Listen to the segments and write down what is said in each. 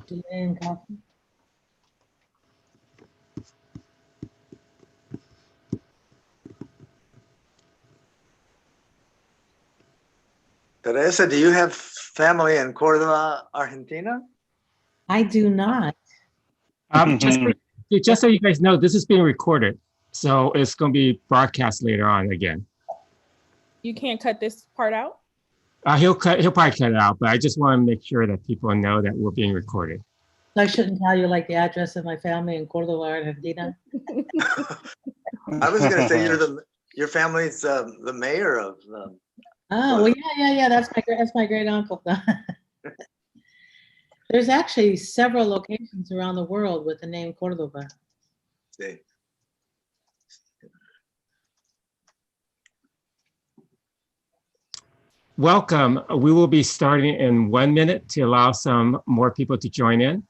Chilean coffee. Teresa, do you have family in Córdoba, Argentina? I do not. Just so you guys know, this is being recorded, so it's going to be broadcast later on again. You can't cut this part out? He'll probably cut it out, but I just want to make sure that people know that we're being recorded. I shouldn't tell you like the address of my family in Córdoba, Argentina. I was going to say your family's the mayor of. Oh well, yeah. That's my great uncle. There's actually several locations around the world with the name Córdoba. See. Welcome. We will be starting in 1 minute to allow some more people to join in.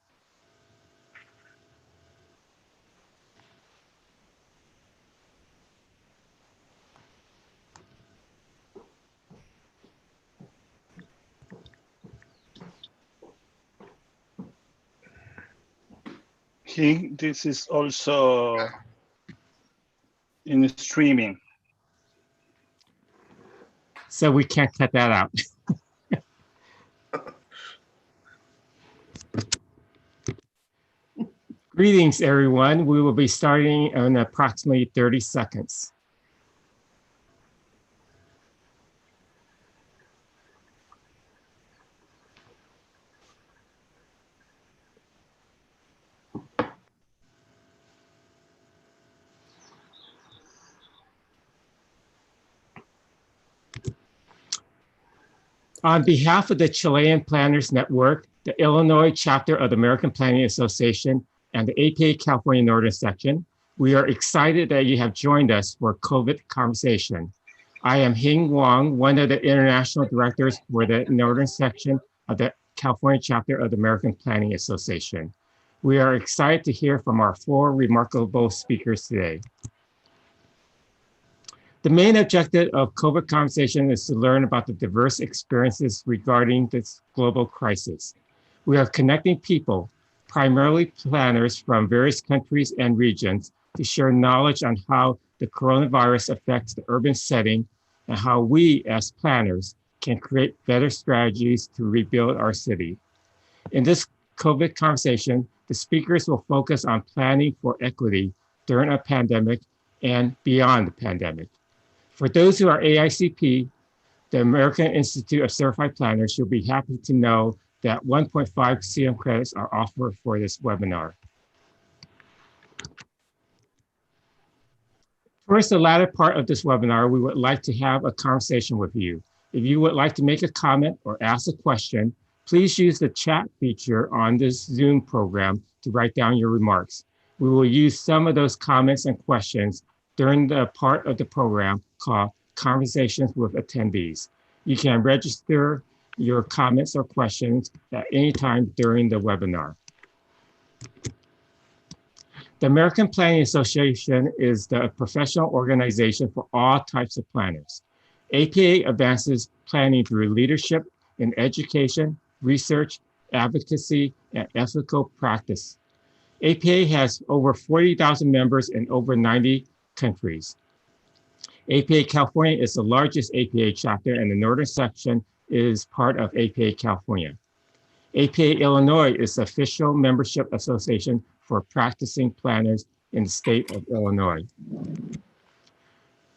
This is also in streaming. So we can't cut that out. Greetings, everyone. We will be starting in approximately 30 seconds. On behalf of the Chilean Planners Network, the Illinois chapter of the American Planning Association, and the APA California Northern Section, we are excited that you have joined us for COVID Conversation. I am Hing Wong, one of the international directors for the Northern Section of the California chapter of the American Planning Association. We are excited to hear from our 4 remarkable speakers today. The main objective of COVID Conversation is to learn about the diverse experiences regarding this global crisis. We are connecting people, primarily planners from various countries and regions, to share knowledge on how the coronavirus affects the urban setting and how we as planners can create better strategies to rebuild our city. In this COVID Conversation, the speakers will focus on planning for equity during a pandemic and beyond the pandemic. For those who are AICP, the American Institute of Certified Planners, you'll be happy to know that 1.5 CM credits are offered for this webinar. Towards the latter part of this webinar, we would like to have a conversation with you. If you would like to make a comment or ask a question, please use the chat feature on this Zoom program to write down your remarks. We will use some of those comments and questions during the part of the program called Conversations with Attendees. You can register your comments or questions at any time during the webinar. The American Planning Association is the professional organization for all types of planners. APA advances planning through leadership in education, research, advocacy, and ethical practice. APA has over 40,000 members in over 90 countries. APA California is the largest APA chapter, and the Northern Section is part of APA California. APA Illinois is the official membership association for practicing planners in the state of Illinois.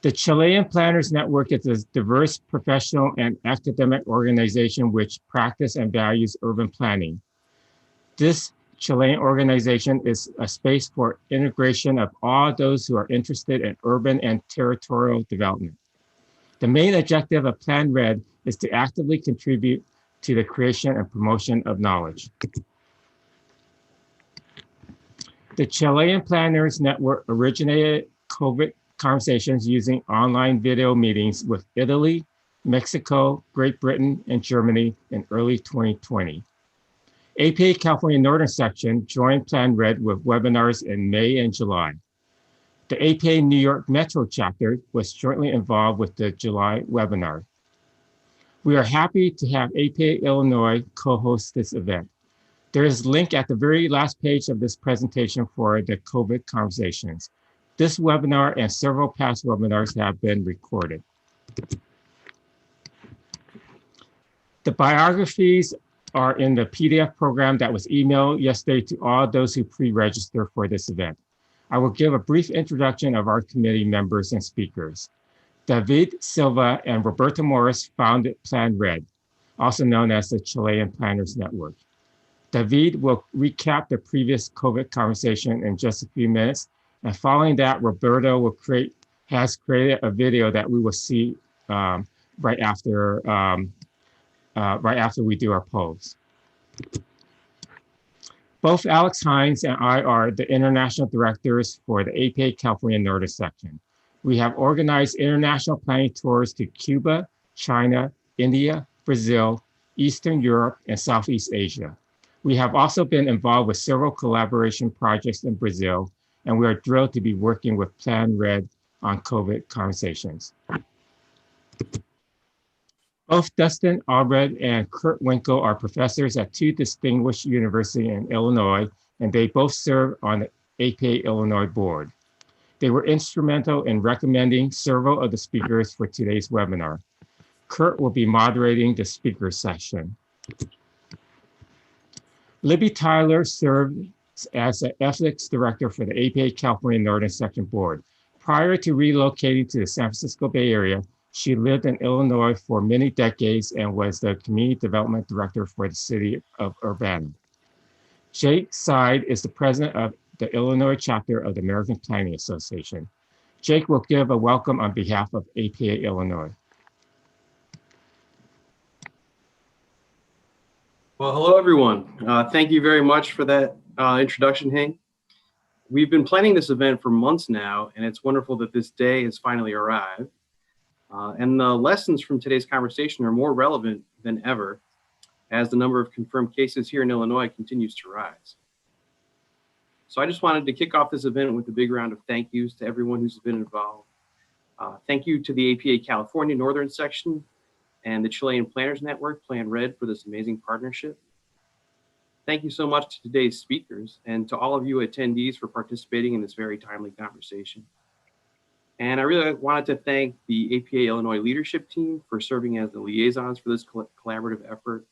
The Chilean Planners Network is a diverse professional and academic organization which practice and values urban planning. This Chilean organization is a space for integration of all those who are interested in urban and territorial development. The main objective of Planred is to actively contribute to the creation and promotion of knowledge. The Chilean Planners Network originated COVID conversations using online video meetings with Italy, Mexico, Great Britain, and Germany in early 2020. APA California Northern Section joined Planred with webinars in May and July. The APA New York Metro chapter was jointly involved with the July webinar. We are happy to have APA Illinois co-host this event. There is a link at the very last page of this presentation for the COVID conversations. This webinar and several past webinars have been recorded. The biographies are in the PDF program that was emailed yesterday to all those who pre-register for this event. I will give a brief introduction of our committee members and speakers. David Silva and Roberta Morris founded Planred, also known as the Chilean Planners Network. David will recap the previous COVID conversation in just a few minutes, and following that, Roberta has created a video that we will see right after we do our polls. Both Alex Hines and I are the international directors for the APA California Northern Section. We have organized international planning tours to Cuba, China, India, Brazil, Eastern Europe, and Southeast Asia. We have also been involved with several collaboration projects in Brazil, and we are thrilled to be working with Planred on COVID conversations. Both Dustin Allred and Kurt Winkle are professors at two distinguished universities in Illinois, and they both serve on the APA Illinois board. They were instrumental in recommending several of the speakers for today's webinar. Kurt will be moderating the speaker session. Libby Tyler served as the ethics director for the APA California Northern Section Board. Prior to relocating to the San Francisco Bay Area, she lived in Illinois for many decades and was the community development director for the city of Urbana. Jake Seid is the president of the Illinois chapter of the American Planning Association. Jake will give a welcome on behalf of APA Illinois. Well, hello, everyone. Thank you very much for that introduction, Hank. We've been planning this event for months now, and it's wonderful that this day has finally arrived. And the lessons from today's conversation are more relevant than ever as the number of confirmed cases here in Illinois continues to rise. So I just wanted to kick off this event with a big round of thank yous to everyone who's been involved. Thank you to the APA California Northern Section and the Chilean Planners Network, Planred, for this amazing partnership. Thank you so much to today's speakers and to all of you attendees for participating in this very timely conversation. And I really wanted to thank the APA Illinois leadership team for serving as the liaisons for this collaborative effort,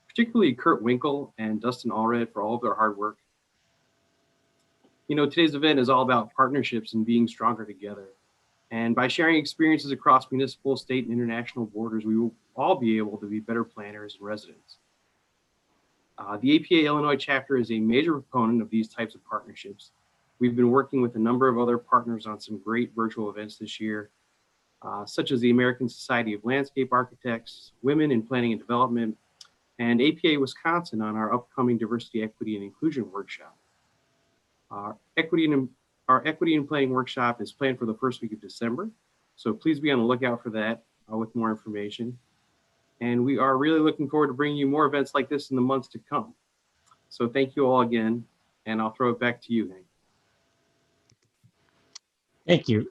particularly Kurt Winkle and Dustin Allred for all of their hard work. You know, today's event is all about partnerships and being stronger together. And by sharing experiences across municipal, state, and international borders, we will all be able to be better planners and residents. The APA Illinois chapter is a major proponent of these types of partnerships. We've been working with a number of other partners on some great virtual events this year, such as the American Society of Landscape Architects, Women in Planning and Development, and APA Wisconsin on our upcoming Diversity, Equity, and Inclusion workshop. Our Equity and Planning workshop is planned for the first week of December, so please be on the lookout for that with more information. And we are really looking forward to bringing you more events like this in the months to come. So thank you all again, and I'll throw it back to you, Hank. Thank you.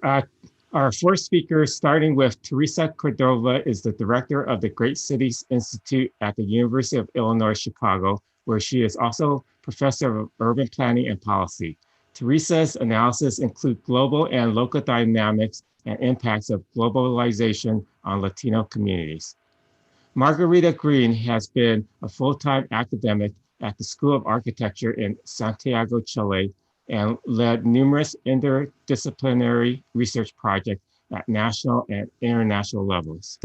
Our fourth speaker, starting with Teresa Cordova, is the director of the Great Cities Institute at the University of Illinois, Chicago, where she is also professor of urban planning and policy. Teresa's analysis include global and local dynamics and impacts of globalization on Latino communities. Margarita Green has been a full-time academic at the School of Architecture in Santiago, Chile, and led numerous interdisciplinary research projects at national and international levels.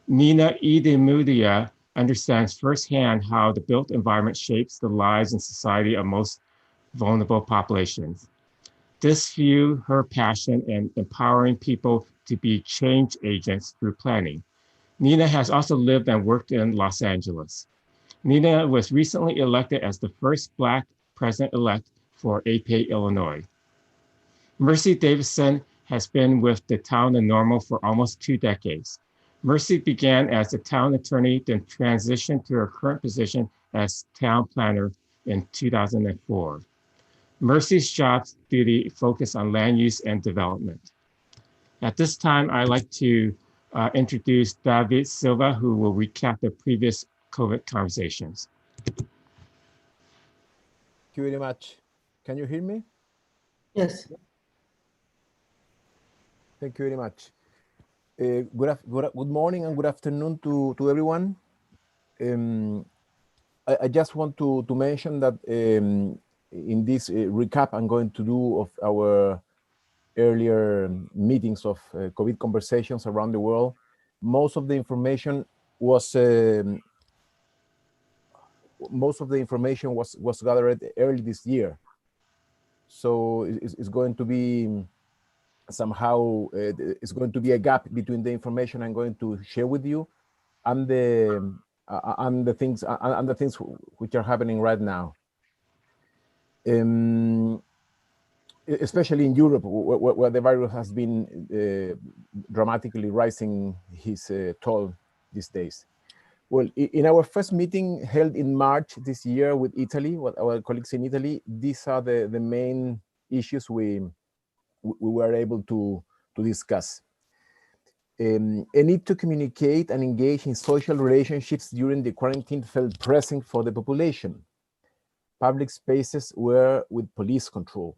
Nina Idemudia understands firsthand how the built environment shapes the lives and society of most vulnerable populations. This fuels her passion in empowering people to be change agents through planning. Nina has also lived and worked in Los Angeles. Nina was recently elected as the first Black president-elect for APA Illinois. Mercy Davison has been with the town of Normal for almost 2 decades. Mercy began as a town attorney, then transitioned to her current position as town planner in 2004. Mercy's job duty focus on land use and development. At this time, I'd like to introduce David Silva, who will recap the previous COVID conversations. you very much. Can you hear me? Yes. Thank you very much. Good morning and good afternoon to everyone. I just want to mention that in this recap I'm going to do of our earlier meetings of COVID conversations around the world, most of the information was gathered early this year. So it's going to be somehow it's going to be a gap between the information I'm going to share with you and the things which are happening right now. Especially in Europe, where the virus has been dramatically rising his toll these days. Well, in our first meeting held in March this year with Italy, with our colleagues in Italy, these are the main issues we were able to discuss. A need to communicate and engage in social relationships during the quarantine felt pressing for the population. Public spaces were with police control.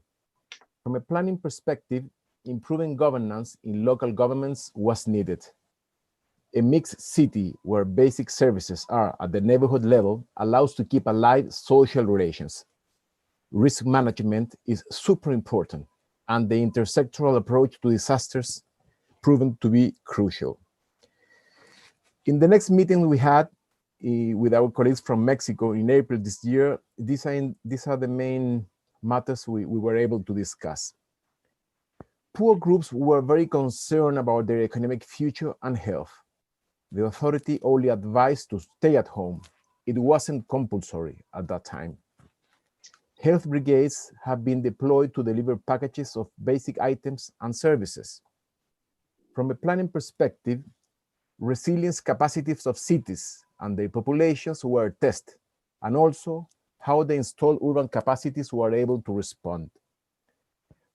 From a planning perspective, improving governance in local governments was needed. A mixed city where basic services are at the neighborhood level allows to keep alive social relations. Risk management is super important, and the intersectoral approach to disasters proven to be crucial. In the next meeting we had with our colleagues from Mexico in April this year, these are the main matters we were able to discuss. Poor groups were very concerned about their economic future and health. The authority only advised to stay at home. It wasn't compulsory at that time. Health brigades have been deployed to deliver packages of basic items and services. From a planning perspective, resilience capacities of cities and their populations were tested, and also how the installed urban capacities were able to respond.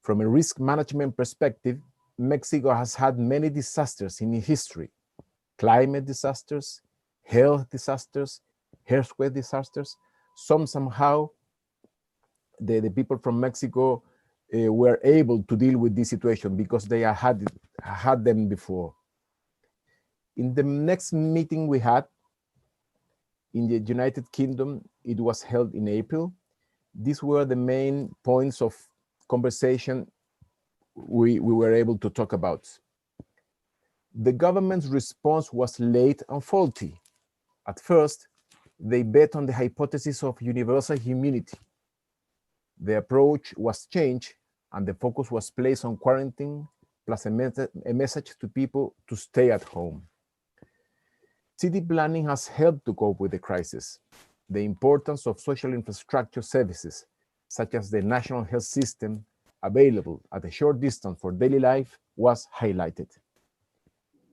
From a risk management perspective, Mexico has had many disasters in its history: climate disasters, health disasters, earthquake disasters. Somehow the people from Mexico were able to deal with this situation because they had them before. In the next meeting we had in the United Kingdom, it was held in April. These were the main points of conversation we were able to talk about. The government's response was late and faulty. At first, they bet on the hypothesis of universal immunity. The approach was changed and the focus was placed on quarantine plus a message to people to stay at home. City planning has helped to cope with the crisis. The importance of social infrastructure services, such as the national health system, available at a short distance for daily life, was highlighted.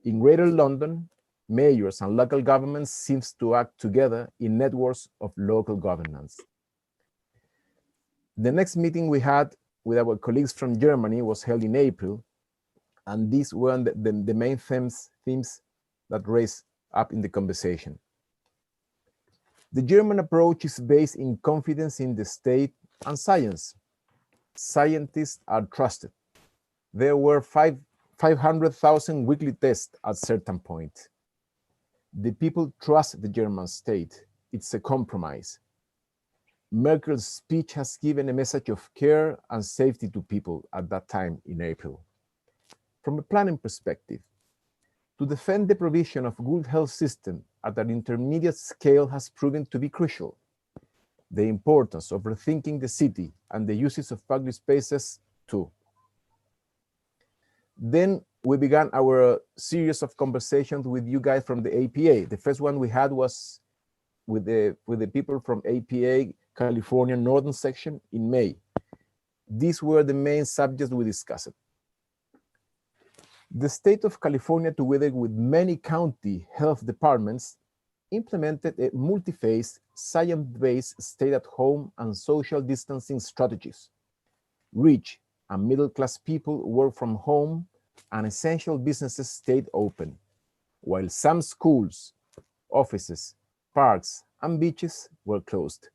In Greater London, mayors and local governments seem to act together in networks of local governance. The next meeting we had with our colleagues from Germany was held in April, and these were the main themes that raised up in the conversation. The German approach is based in confidence in the state and science. Scientists are trusted. There were 500,000 weekly tests at a certain point. The people trust the German state. It's a compromise. Merkel's speech has given a message of care and safety to people at that time in April. From a planning perspective, to defend the provision of good health system at an intermediate scale has proven to be crucial. The importance of rethinking the city and the uses of public spaces too. Then we began our series of conversations with you guys from the APA. The first one we had was with the people from APA California Northern Section in May. These were the main subjects we discussed. The state of California, together with many county health departments, implemented a multi-phase, science-based stay-at-home and social distancing strategies. Rich and middle-class people work from home and essential businesses stayed open, while some schools, offices, parks, and beaches were closed.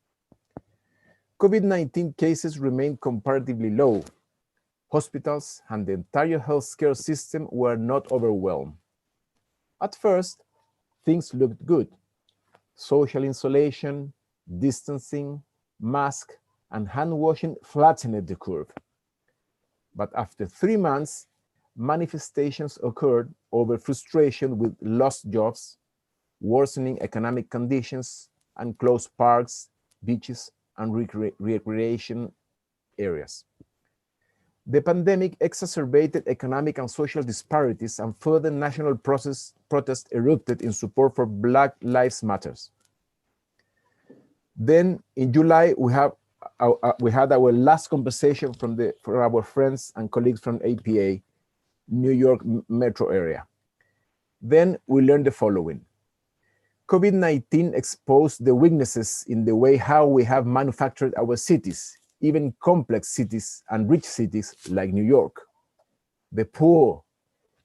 COVID-19 cases remained comparatively low. Hospitals and the entire healthcare system were not overwhelmed. At first, things looked good. Social insulation, distancing, mask, and hand washing flattened the curve. But after 3 months, manifestations occurred over frustration with lost jobs, worsening economic conditions, and closed parks, beaches, and recreation areas. The pandemic exacerbated economic and social disparities, and further national protests erupted in support for Black Lives Matter. Then in July, we had our last conversation for our friends and colleagues from APA, New York metro area. Then we learned the following. COVID-19 exposed the weaknesses in the way how we have manufactured our cities, even complex cities and rich cities like New York. The poor,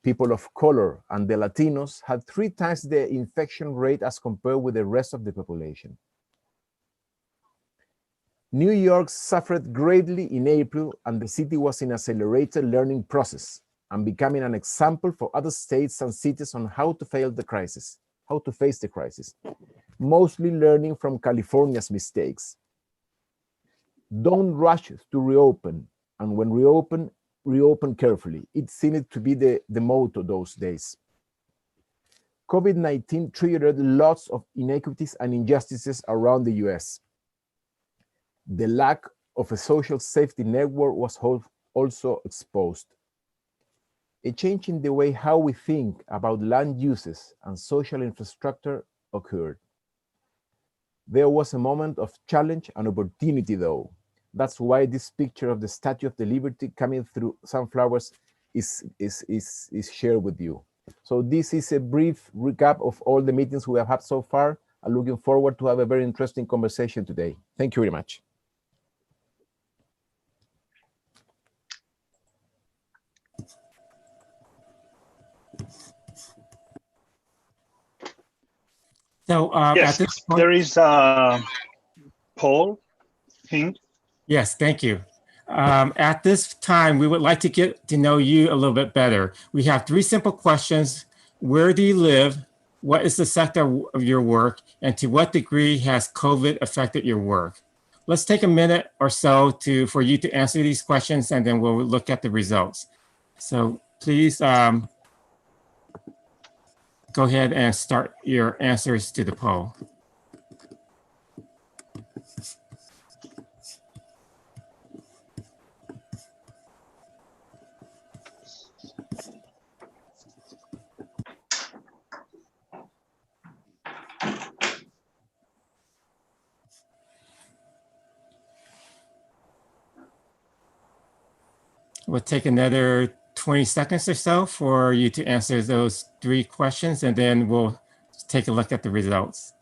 people of color, and the Latinos had 3 times the infection rate as compared with the rest of the population. New York suffered greatly in April, and the city was in an accelerated learning process and becoming an example for other states and cities on how to face the crisis, mostly learning from California's mistakes. Don't rush to reopen, and when reopen carefully. It seemed to be the motto those days. COVID-19 triggered lots of inequities and injustices around the US. The lack of a social safety network was also exposed. A change in the way how we think about land uses and social infrastructure occurred. There was a moment of challenge and opportunity though. That's why this picture of the Statue of the Liberty coming through sunflowers is shared with you. So this is a brief recap of all the meetings we have had so far. I'm looking forward to have a very interesting conversation today. Thank you very much. So Yes, at this point, there is Paul Hing. yes, thank you. At this time, we would like to get to know you a little bit better. We have 3 simple questions. Where do you live? What is the sector of your work? And to what degree has COVID affected your work? Let's take a minute or so for you to answer these questions, and then we'll look at the results. So please go ahead and start your answers to the poll. We'll take another 20 seconds or so for you to answer those 3 questions, and then we'll take a look at the results.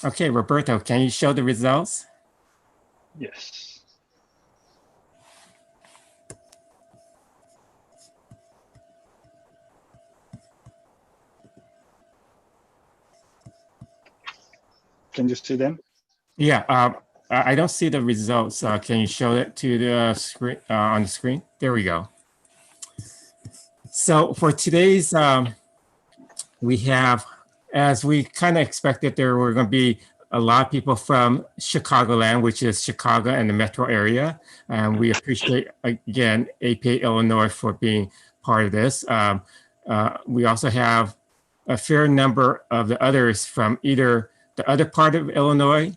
Okay, Roberto, can you show the results? Yes. Can you see them? Yeah, I don't see the results. Can you show it to the screen on the screen? There we go. So for today's, we have, as we kind of expected, there were going to be a lot of people from Chicagoland, which is Chicago and the metro area. And we appreciate, again, APA Illinois for being part of this. We also have a fair number of the others from either the other part of Illinois,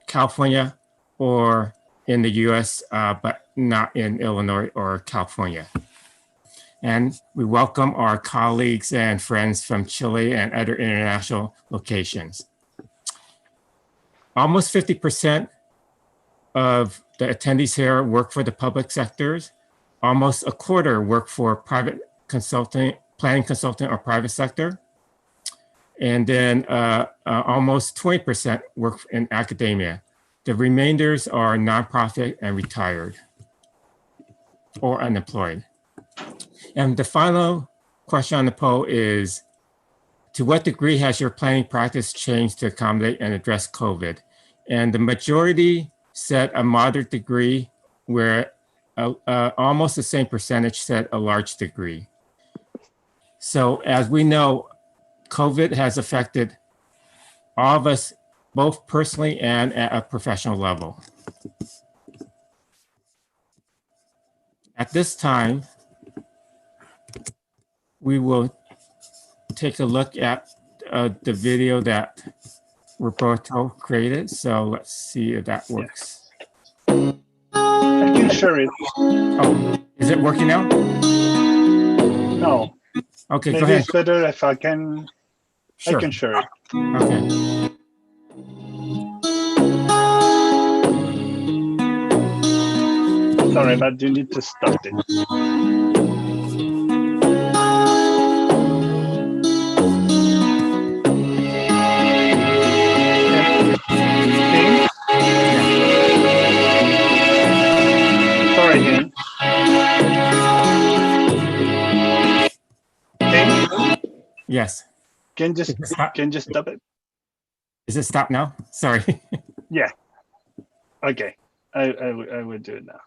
California, or in the US, but not in Illinois or California. And we welcome our colleagues and friends from Chile and other international locations. Almost 50% of the attendees here work for the public sectors. Almost a quarter work for private consulting, planning consultant or private sector. And then almost 20% work in academia. The remainders are nonprofit and retired. or unemployed. And the final question on the poll is, to what degree has your planning practice changed to accommodate and address COVID? And the majority said a moderate degree, where almost the same percentage said a large degree. So as we know, COVID has affected all of us, both personally and at a professional level. At this time, we will take a look at the video that Roberto created. So let's see if that works. I can share it. Oh, is it working now? No. Okay, Maybe go ahead. it's better if I can. Sure. I can share it. Okay. Sorry, but you need to start it. Hing? Sorry, Hing. Hing? Yes. Can Is it stop? stop it? Is it stop now? Sorry. Yeah. Okay. I will do it now.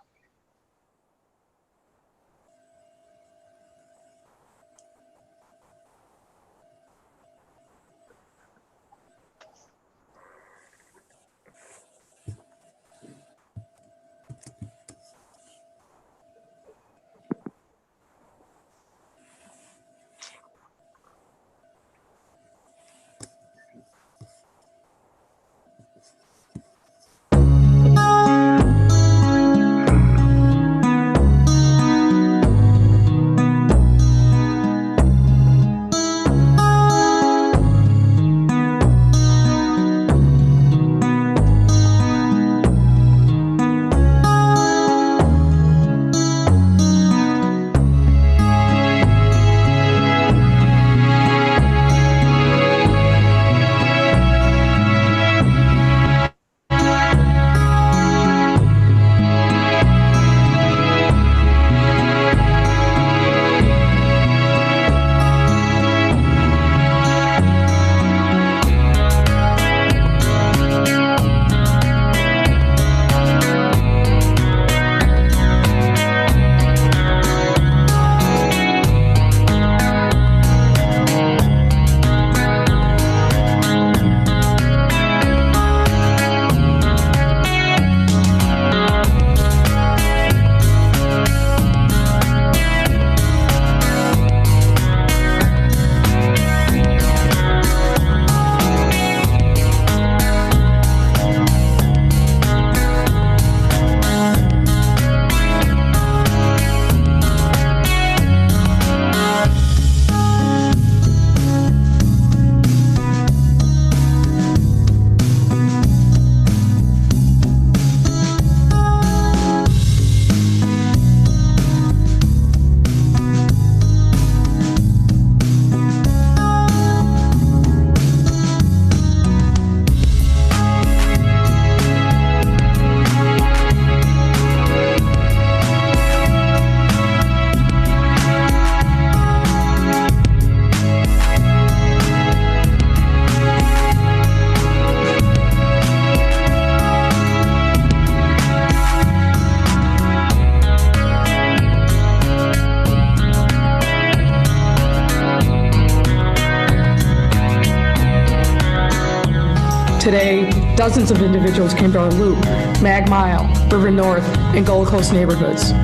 Today, dozens of individuals came to our Loop, Mag Mile, River North, and Gold Coast neighborhoods.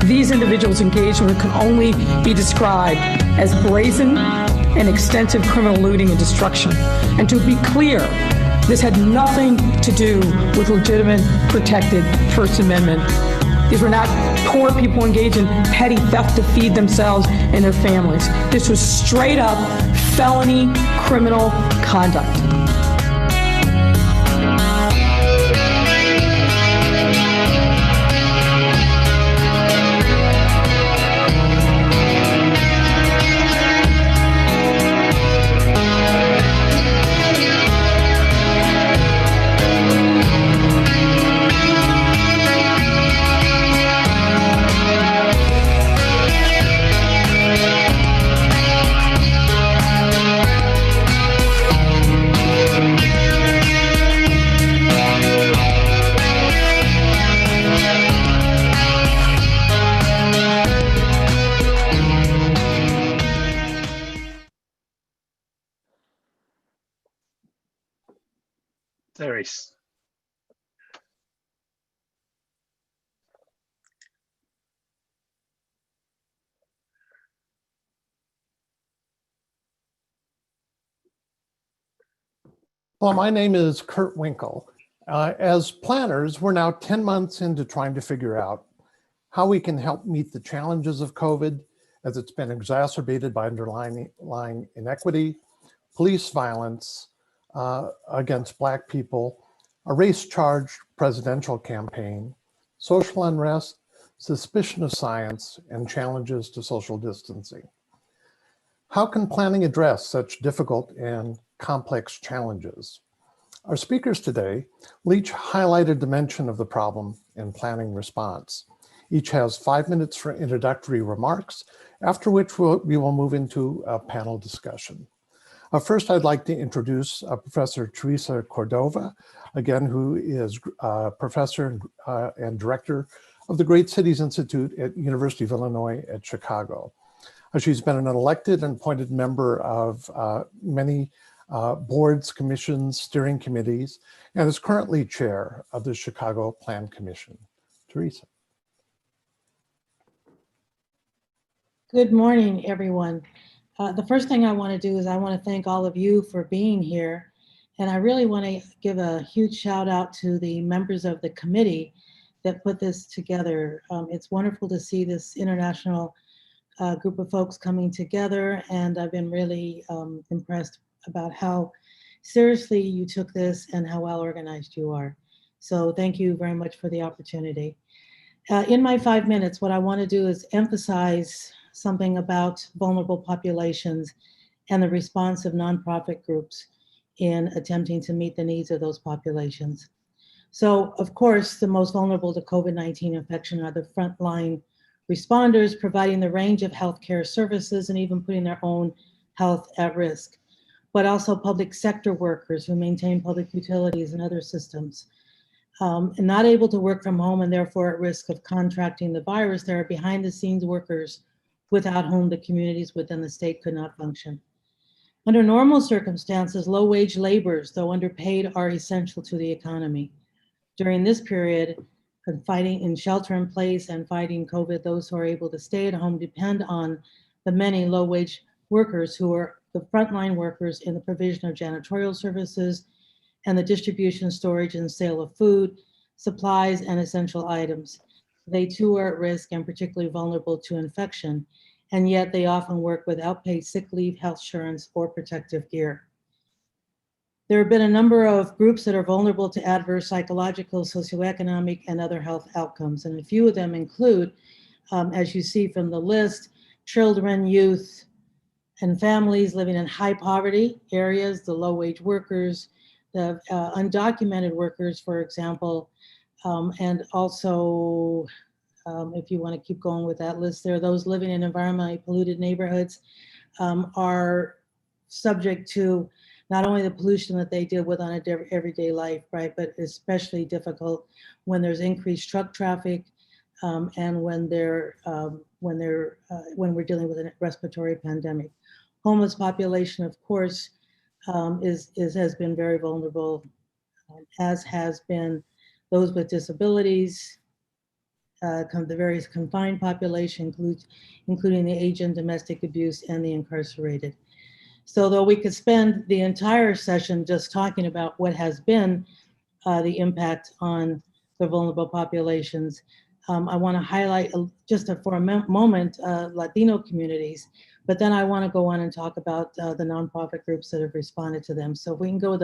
These individuals engaged in what can only be described as brazen and extensive criminal looting and destruction. And to be clear, this had nothing to do with legitimate, protected First Amendment. These were not poor people engaged in petty theft to feed themselves and their families. This was straight up felony criminal conduct. Therese. Well, my name is Kurt Winkle. As planners, we're now 10 months into trying to figure out how we can help meet the challenges of COVID as it's been exacerbated by underlying inequity, police violence against Black people, a race-charged presidential campaign, social unrest, suspicion of science, and challenges to social distancing. How can planning address such difficult and complex challenges? Our speakers today will each highlight a dimension of the problem and planning response. Each has 5 minutes for introductory remarks, after which we will move into a panel discussion. First, I'd like to introduce Professor Teresa Cordova, again, who is professor and director of the Great Cities Institute at University of Illinois at Chicago. She's been an elected and appointed member of many boards, commissions, steering committees, and is currently chair of the Chicago Plan Commission. Teresa. Good morning, everyone. The first thing I want to do is I want to thank all of you for being here. And I really want to give a huge shout out to the members of the committee that put this together. It's wonderful to see this international group of folks coming together. And I've been really impressed about how seriously you took this and how well organized you are. So thank you very much for the opportunity. In my 5 minutes, what I want to do is emphasize something about vulnerable populations and the response of nonprofit groups in attempting to meet the needs of those populations. So, of course, the most vulnerable to COVID-19 infection are the frontline responders, providing the range of healthcare services and even putting their own health at risk, but also public sector workers who maintain public utilities and other systems. And not able to work from home and therefore at risk of contracting the virus, there are behind the scenes workers without whom the communities within the state could not function. Under normal circumstances, low wage laborers, though underpaid, are essential to the economy. During this period of fighting in shelter in place and fighting COVID, those who are able to stay at home depend on the many low wage workers who are the frontline workers in the provision of janitorial services and the distribution, storage, and sale of food, supplies, and essential items. They too are at risk and particularly vulnerable to infection, and yet they often work without paid sick leave, health insurance, or protective gear. There have been a number of groups that are vulnerable to adverse psychological, socioeconomic, and other health outcomes, and a few of them include, as you see from the list, children, youth, and families living in high poverty areas, the low-wage workers, the undocumented workers, for example, and also, if you want to keep going with that list there, those living in environmentally polluted neighborhoods are subject to not only the pollution that they deal with on a everyday life, right, but especially difficult when there's increased truck traffic and when we're dealing with a respiratory pandemic. Homeless population, of course, has been very vulnerable, as has been those with disabilities, the various confined population, including the aged, domestic abuse, and the incarcerated. So though we could spend the entire session just talking about what has been the impact on the vulnerable populations, I want to highlight for a moment Latino communities, but then I want to go on and talk about the nonprofit groups that have responded to them. So if we can go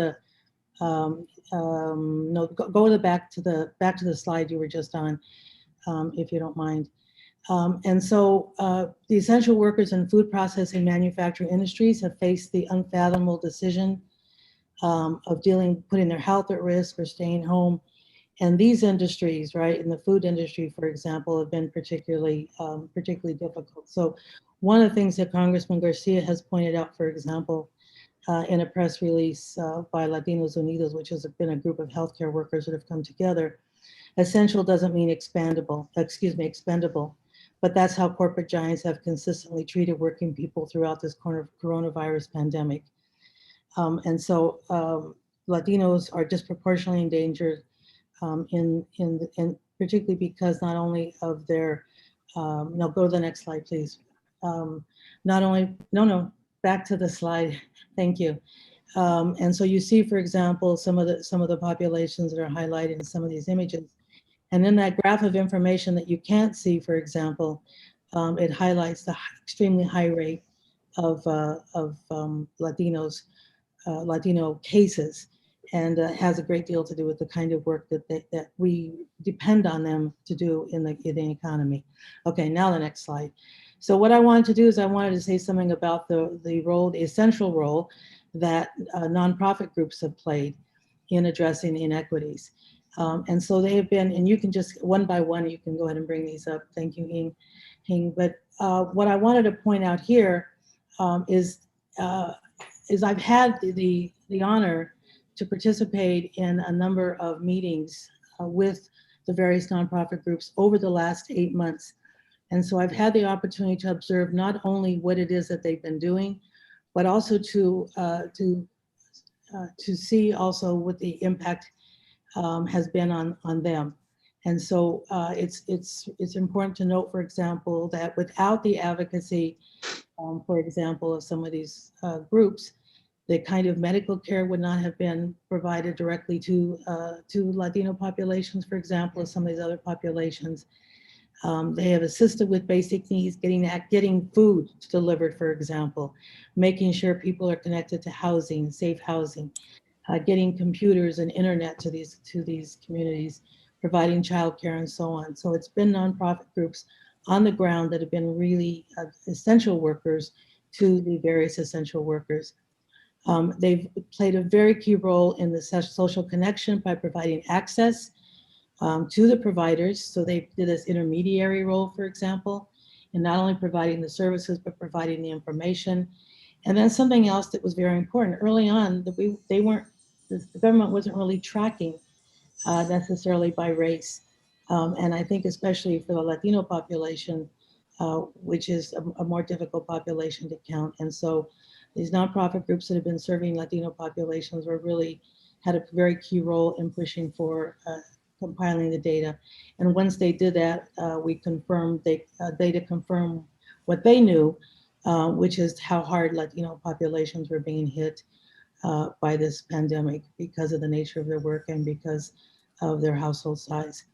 back to the slide you were just on, if you don't mind. And so the essential workers in food processing manufacturing industries have faced the unfathomable decision of putting their health at risk or staying home. And these industries, right, in the food industry, for example, have been particularly difficult. So one of the things that Congressman Garcia has pointed out, for example, in a press release by Latinos Unidos, which has been a group of healthcare workers that have come together, essential doesn't mean expendable, but that's how corporate giants have consistently treated working people throughout this coronavirus pandemic. And so Latinos are disproportionately endangered in particularly because not only of their, no, go to the next slide, please. Not only, no, back to the slide. Thank you. And so you see, for example, some of the populations that are highlighted in some of these images. And in that graph of information that you can't see, for example, it highlights the extremely high rate of Latinos, Latino cases, and has a great deal to do with the kind of work that we depend on them to do in the economy. Okay, now the next slide. So what I wanted to do is I wanted to say something about the role, the essential role that nonprofit groups have played in addressing inequities. And so they have been, and you can just one by one, you can go ahead and bring these up. Thank you, Hing. But what I wanted to point out here is I've had the honor to participate in a number of meetings with the various nonprofit groups over the last 8 months. And so I've had the opportunity to observe not only what it is that they've been doing, but also to see also what the impact has been on them. And so it's important to note, for example, that without the advocacy, for example, of some of these groups, the kind of medical care would not have been provided directly to Latino populations, for example, as some of these other populations. They have assisted with basic needs, getting food delivered, for example, making sure people are connected to housing, safe housing, getting computers and internet to these communities, providing childcare and so on. So it's been nonprofit groups on the ground that have been really essential workers to the various essential workers. They've played a very key role in the social connection by providing access to the providers. So they did this intermediary role, for example, in not only providing the services, but providing the information. And then something else that was very important early on, that the government wasn't really tracking necessarily by race. And I think especially for the Latino population, which is a more difficult population to count. And so these nonprofit groups that have been serving Latino populations had a very key role in pushing for compiling the data. And once they did that, we confirmed, data confirmed what they knew, which is how hard Latino populations were being hit by this pandemic because of the nature of their work and because of their household size.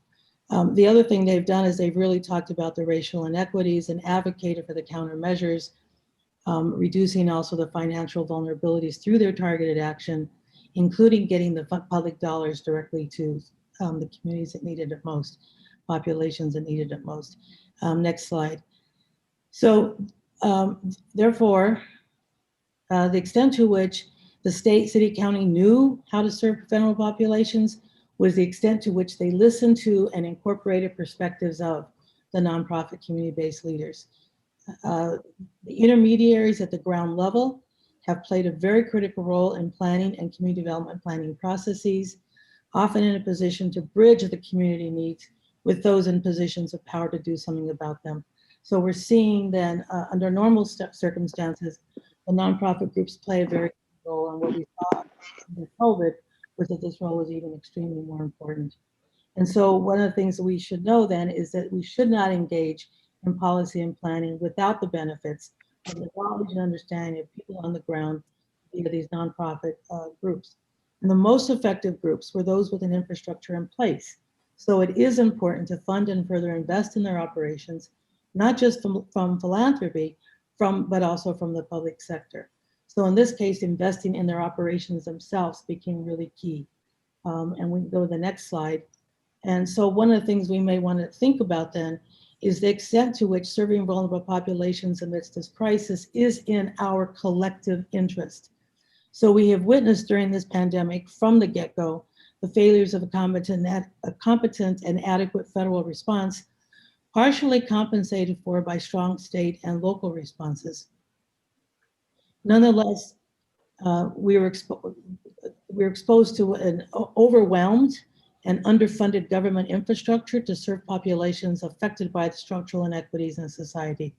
The other thing they've done is they've really talked about the racial inequities and advocated for the countermeasures, reducing also the financial vulnerabilities through their targeted action, including getting the public dollars directly to the communities that needed it most, populations that needed it most. Next slide. So therefore, the extent to which the state, city, county knew how to serve vulnerable populations was the extent to which they listened to and incorporated perspectives of the nonprofit community-based leaders. The intermediaries at the ground level have played a very critical role in planning and community development planning processes, often in a position to bridge the community needs with those in positions of power to do something about them. So we're seeing then, under normal circumstances, the nonprofit groups play a very key role, and what we saw in COVID was that this role was even extremely more important. And so one of the things that we should know then is that we should not engage in policy and planning without the benefits of the knowledge and understanding of people on the ground via these nonprofit groups. And the most effective groups were those with an infrastructure in place. So it is important to fund and further invest in their operations, not just from philanthropy, but also from the public sector. So in this case, investing in their operations themselves became really key. And we can go to the next slide. And so one of the things we may want to think about then is the extent to which serving vulnerable populations amidst this crisis is in our collective interest. So we have witnessed during this pandemic from the get-go the failures of a competent and adequate federal response, partially compensated for by strong state and local responses. Nonetheless, we were exposed to an overwhelmed and underfunded government infrastructure to serve populations affected by the structural inequities in society.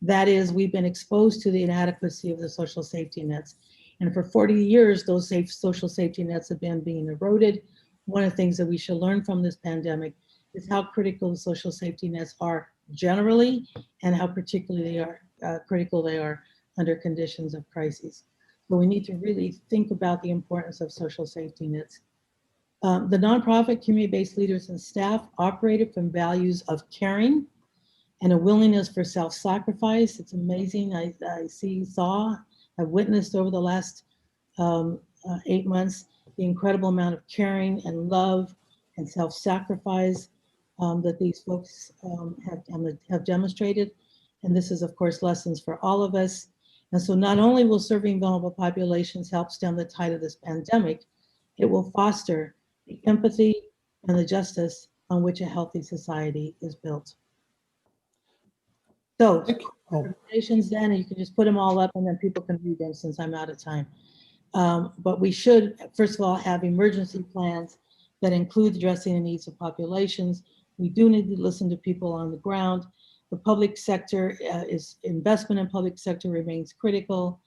That is, we've been exposed to the inadequacy of the social safety nets And for 40 years, those social safety nets have been being eroded. One of the things that we should learn from this pandemic is how critical the social safety nets are generally, and how particularly they are critical they are under conditions of crises. So we need to really think about the importance of social safety nets. The nonprofit community-based leaders and staff operated from values of caring and a willingness for self-sacrifice. It's amazing. I've witnessed over the last 8 months the incredible amount of caring and love and self-sacrifice that these folks have demonstrated. And this is, of course, lessons for all of us. And so not only will serving vulnerable populations help stem the tide of this pandemic, it will foster the empathy and the justice on which a healthy society is built. So, recommendations then, and you can just put them all up and then people can read them since I'm out of time. But we should, first of all, have emergency plans that include addressing the needs of populations. We do need to listen to people on the ground. The public sector investment in public sector remains critical.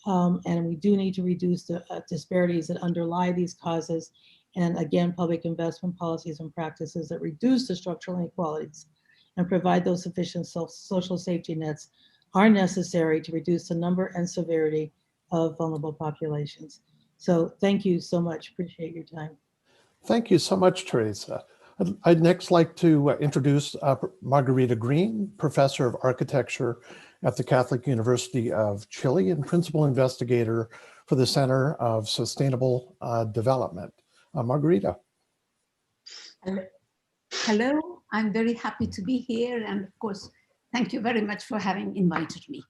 And we do need to reduce the disparities that underlie these causes. And again, public investment policies and practices that reduce the structural inequalities and provide those sufficient social safety nets are necessary to reduce the number and severity of vulnerable populations. So thank you so much. Appreciate your time. Thank you so much, Teresa. I'd next like to introduce Margarita Green, Professor of Architecture at the Catholic University of Chile and Principal Investigator for the Center of Sustainable Development. Margarita. Hello, I'm very happy to be here. And of course, thank you very much for having invited me.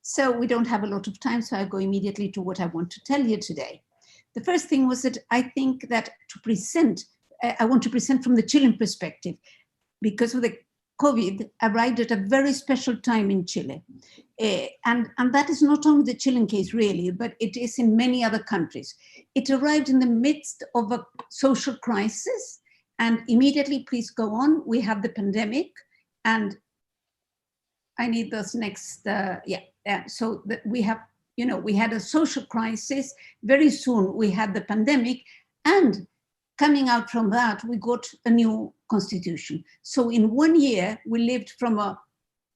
So we don't have a lot of time, so I'll go immediately to what I want to tell you today. The first thing was that I think that I want to present from the Chilean perspective, because of the COVID arrived at a very special time in Chile. And that is not only the Chilean case really, but it is in many other countries. It arrived in the midst of a social crisis, and immediately, please go on, we have the pandemic, and I need those next, so that we have, we had a social crisis, very soon we had the pandemic, and coming out from that, we got a new constitution. So in 1 year, we lived from a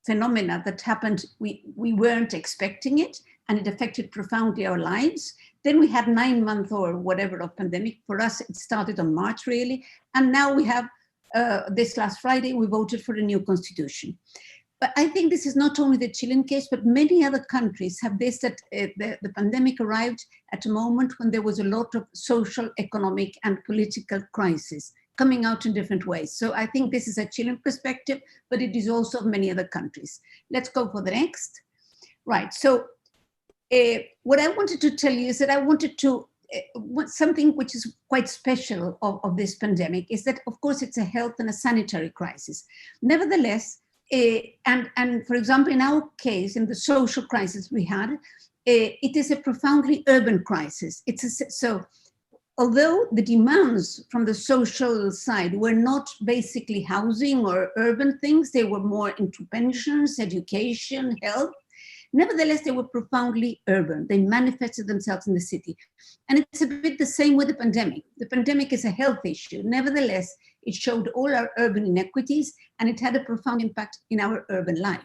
phenomena that happened, we weren't expecting it, and it affected profoundly our lives. Then we had 9 months or whatever of pandemic. For us, it started in March really. And now we have, this last Friday, we voted for a new constitution. But I think this is not only the Chilean case, but many other countries have this, that the pandemic arrived at a moment when there was a lot of social, economic, and political crisis coming out in different ways. So I think this is a Chilean perspective, but it is also of many other countries. Let's go for the next. Right, so what I wanted to tell you is that I wanted to, something which is quite special of this pandemic is that, of course, it's a health and a sanitary crisis. Nevertheless, and for example, in our case, in the social crisis we had, it is a profoundly urban crisis. So although the demands from the social side were not basically housing or urban things, they were more into pensions, education, health. Nevertheless, they were profoundly urban. They manifested themselves in the city. And it's a bit the same with the pandemic. The pandemic is a health issue. Nevertheless, it showed all our urban inequities, and it had a profound impact in our urban life.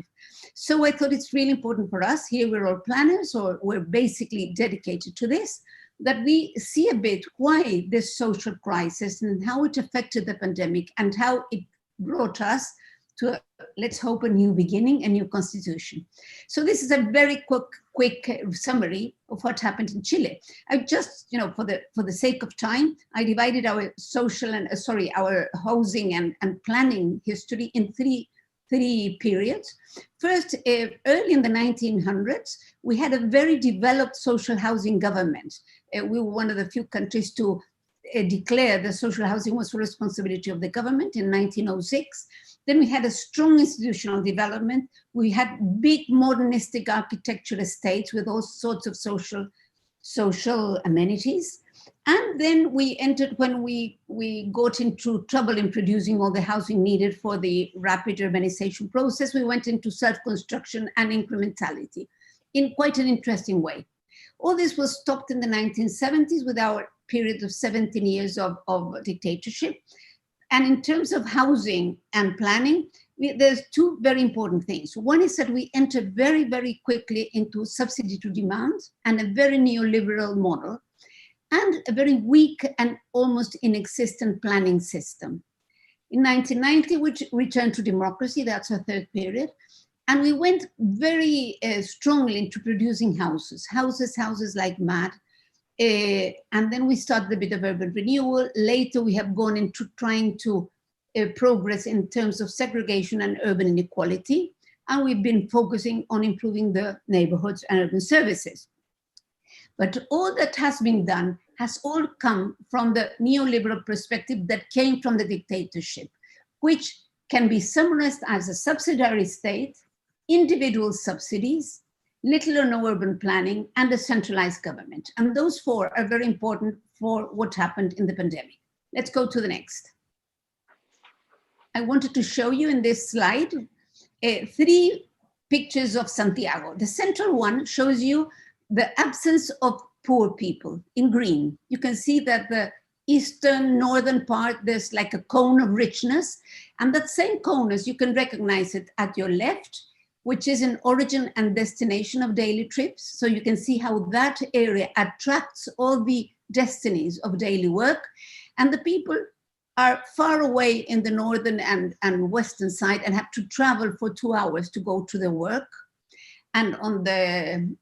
So I thought it's really important for us, here we're all planners, or we're basically dedicated to this, that we see a bit why this social crisis and how it affected the pandemic and how it brought us to, let's hope, a new beginning, a new constitution. So this is a very quick summary of what happened in Chile. I just, for the sake of time, I divided our social and, our housing and planning history in three periods. First, early in the 1900s, we had a very developed social housing government. We were one of the few countries to declare that social housing was the responsibility of the government in 1906. Then we had a strong institutional development. We had big modernistic architectural estates with all sorts of social amenities. And then we entered, when we got into trouble in producing all the housing needed for the rapid urbanization process, we went into self-construction and incrementality in quite an interesting way. All this was stopped in the 1970s with our period of 17 years of dictatorship. And in terms of housing and planning, there's two very important things. One is that we entered very, very quickly into subsidy to demand and a very neoliberal model, and a very weak and almost inexistent planning system. In 1990, we returned to democracy, that's our third period, and we went very strongly into producing houses like mad. And then we started a bit of urban renewal. Later, we have gone into trying to progress in terms of segregation and urban inequality. And we've been focusing on improving the neighborhoods and urban services. But all that has been done has all come from the neoliberal perspective that came from the dictatorship, which can be summarized as a subsidiary state, individual subsidies, little or no urban planning, and a centralized government. And those four are very important for what happened in the pandemic. Let's go to the next. I wanted to show you in this slide 3 pictures of Santiago. The central one shows you the absence of poor people in green. You can see that the eastern, northern part, there's like a cone of richness. And that same cone, as you can recognize it at your left, which is an origin and destination of daily trips. So you can see how that area attracts all the destinies of daily work. And the people are far away in the northern and western side and have to travel for 2 hours to go to their work. And on the,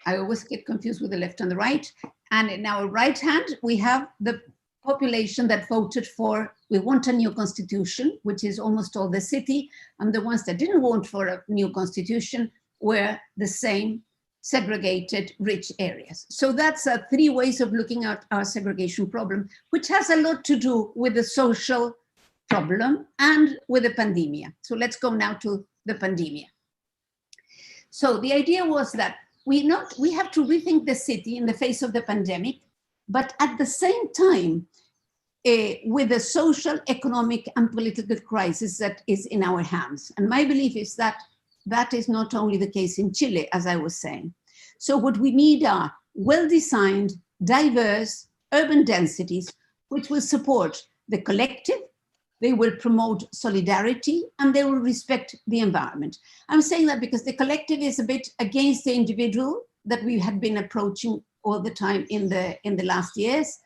I always get confused with the left and the right. And in our right hand, we have the population that voted for, we want a new constitution, which is almost all the city. And the ones that didn't vote for a new constitution were the same segregated rich areas. So that's 3 ways of looking at our segregation problem, which has a lot to do with the social problem and with the pandemic. So let's go now to the pandemic. So the idea was that we have to rethink the city in the face of the pandemic, but at the same time, with the social, economic, and political crisis that is in our hands. And my belief is that that is not only the case in Chile, as I was saying. So what we need are well-designed, diverse urban densities, which will support the collective, they will promote solidarity, and they will respect the environment. I'm saying that because the collective is a bit against the individual that we had been approaching all the time in the last years.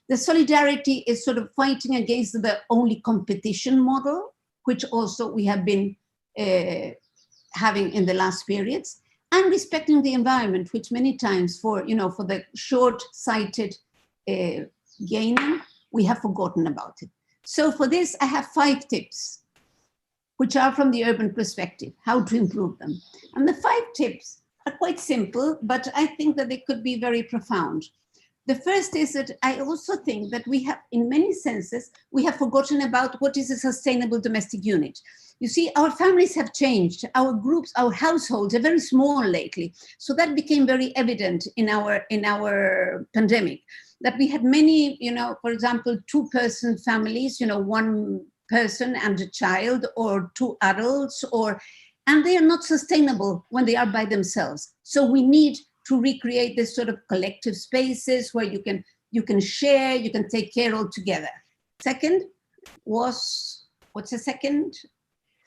The solidarity is sort of fighting against the only competition model, which also we have been having in the last periods, and respecting the environment, which many times for the short-sighted gaining, we have forgotten about it. So for this, I have 5 tips, which are from the urban perspective, how to improve them. And the 5 tips are quite simple, but I think that they could be very profound. The first is that I also think that we have, in many senses, we have forgotten about what is a sustainable domestic unit. You see, our families have changed, our groups, our households are very small lately. So that became very evident in our pandemic, that we had many, for example, 2-person families, 1 person and a child, or 2 adults, and they are not sustainable when they are by themselves. So we need to recreate this sort of collective spaces where you can share, you can take care all together. Second was, what's the second?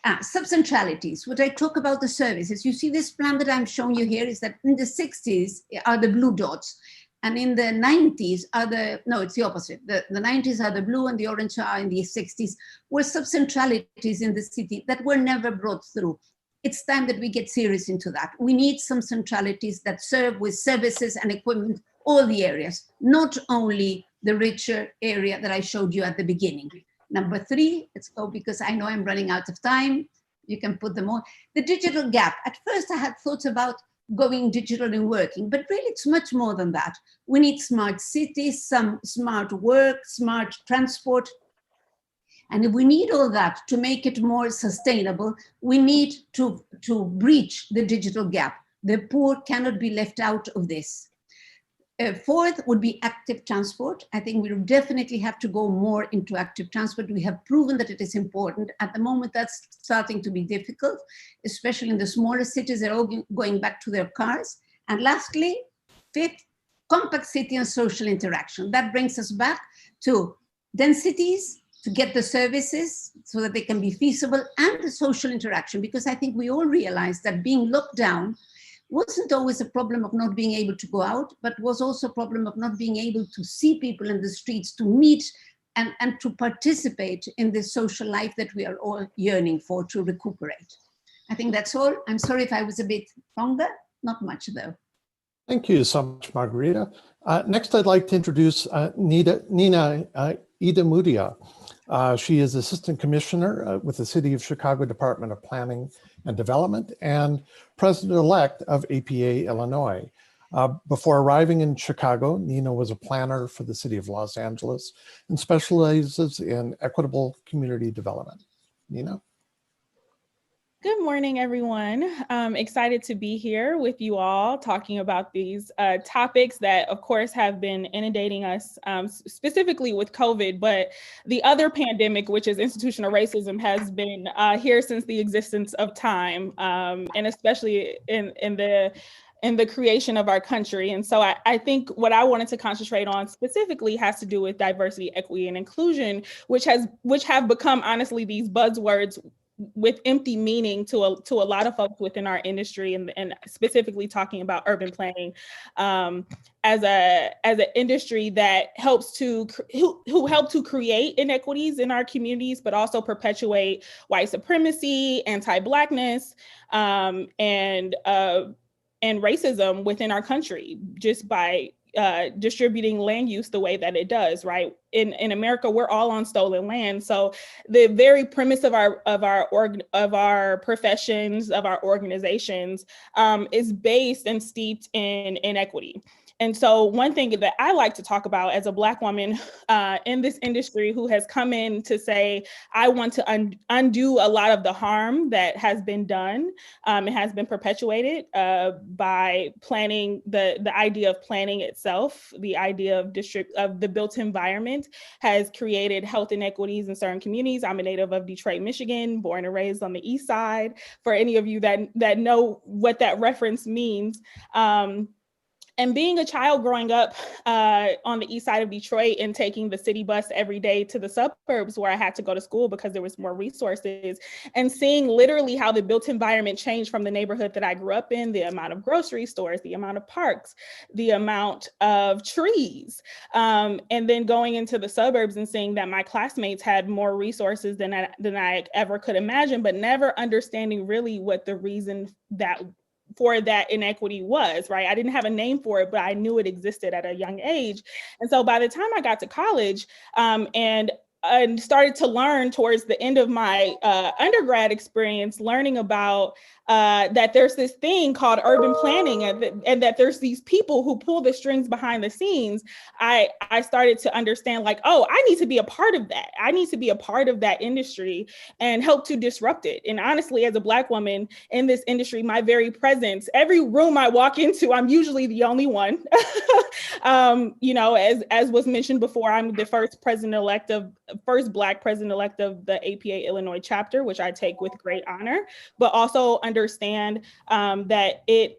Subcentralities. What I talk about the services. You see this plan that I'm showing you here is that in the 60s are the blue dots, and in the 90s are it's the opposite. The 90s are the blue and the orange are in the 60s, were subcentralities in the city that were never brought through. It's time that we get serious into that. We need some centralities that serve with services and equipment, all the areas, not only the richer area that I showed you at the beginning. Number 3, let's go because I know I'm running out of time. You can put them on. The digital gap. At first I had thoughts about going digital and working, but really it's much more than that. We need smart cities, some smart work, smart transport. And if we need all that to make it more sustainable, we need to breach the digital gap. The poor cannot be left out of this. 4th would be active transport. I think we will definitely have to go more into active transport. We have proven that it is important. At the moment, that's starting to be difficult, especially in the smaller cities. They're all going back to their cars. And lastly, fifth, compact city and social interaction. That brings us back to densities to get the services so that they can be feasible, and the social interaction, because I think we all realize that being locked down wasn't always a problem of not being able to go out, but was also a problem of not being able to see people in the streets, to meet and to participate in this social life that we are all yearning for, to recuperate. I think that's all. I'm sorry if I was a bit longer, not much though. Thank you so much, Margarita. Next, I'd like to introduce Nina Idamudia. She is Assistant Commissioner with the City of Chicago Department of Planning and Development and President-elect of APA Illinois. Before arriving in Chicago, Nina was a planner for the City of Los Angeles and specializes in equitable community development. Nina? Good morning, everyone. I'm excited to be here with you all talking about these topics that, of course, have been inundating us, specifically with COVID, but the other pandemic, which is institutional racism, has been here since the existence of time, and especially in the creation of our country. And so I think what I wanted to concentrate on specifically has to do with diversity, equity, and inclusion, which have become, honestly, these buzzwords with empty meaning to a lot of folks within our industry, and specifically talking about urban planning as an industry that helps to who help to create inequities in our communities, but also perpetuate white supremacy, anti-Blackness, and racism within our country, just by distributing land use the way that it does, right? In America, we're all on stolen land. So the very premise of our professions, of our organizations, is based and steeped in inequity. And so one thing that I like to talk about as a Black woman in this industry who has come in to say, I want to undo a lot of the harm that has been done, it has been perpetuated by planning, the idea of planning itself, the idea of the built environment has created health inequities in certain communities. I'm a native of Detroit, Michigan, born and raised on the East Side. For any of you that know what that reference means. And being a child growing up on the east side of Detroit and taking the city bus every day to the suburbs where I had to go to school because there was more resources, and seeing literally how the built environment changed from the neighborhood that I grew up in, the amount of grocery stores, the amount of parks, the amount of trees, and then going into the suburbs and seeing that my classmates had more resources than I ever could imagine, but never understanding really what the reason for that inequity was, right? I didn't have a name for it, but I knew it existed at a young age. And so by the time I got to college and started to learn towards the end of my undergrad experience, learning about that there's this thing called urban planning, and that there's these people who pull the strings behind the scenes, I started to understand, like, oh, I need to be a part of that. I need to be a part of that industry and help to disrupt it. And honestly, as a Black woman in this industry, my very presence, every room I walk into, I'm usually the only one. You know, as was mentioned before, I'm the first Black president-elect of the APA Illinois chapter, which I take with great honor, but also understand that it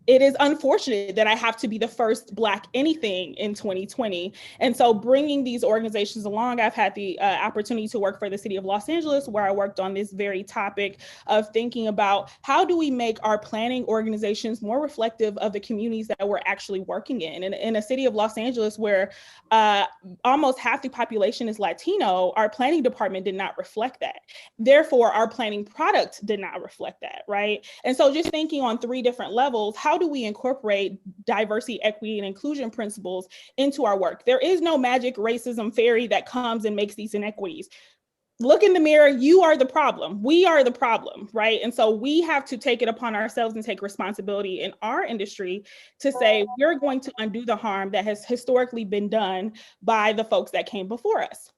is unfortunate that I have to be the first Black anything in 2020. And so bringing these organizations along, I've had the opportunity to work for the City of Los Angeles, where I worked on this very topic of thinking about how do we make our planning organizations more reflective of the communities that we're actually working in. And in a City of Los Angeles where almost half the population is Latino, our planning department did not reflect that. Therefore, our planning product did not reflect that, right? And so just thinking on 3 different levels, how do we incorporate diversity, equity, and inclusion principles into our work? There is no magic racism fairy that comes and makes these inequities. Look in the mirror, you are the problem. We are the problem, right? And so we have to take it upon ourselves and take responsibility in our industry to say, we're going to undo the harm that has historically been done by the folks that came before us.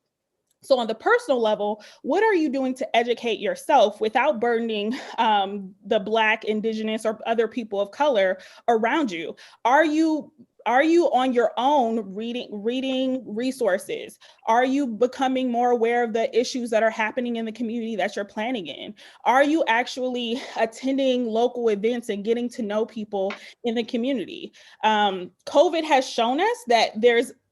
So on the personal level, what are you doing to educate yourself without burdening the Black, Indigenous, or other people of color around you? Are you Are you on your own reading resources? Are you becoming more aware of the issues that are happening in the community that you're planning in? Are you actually attending local events and getting to know people in the community? COVID has shown us that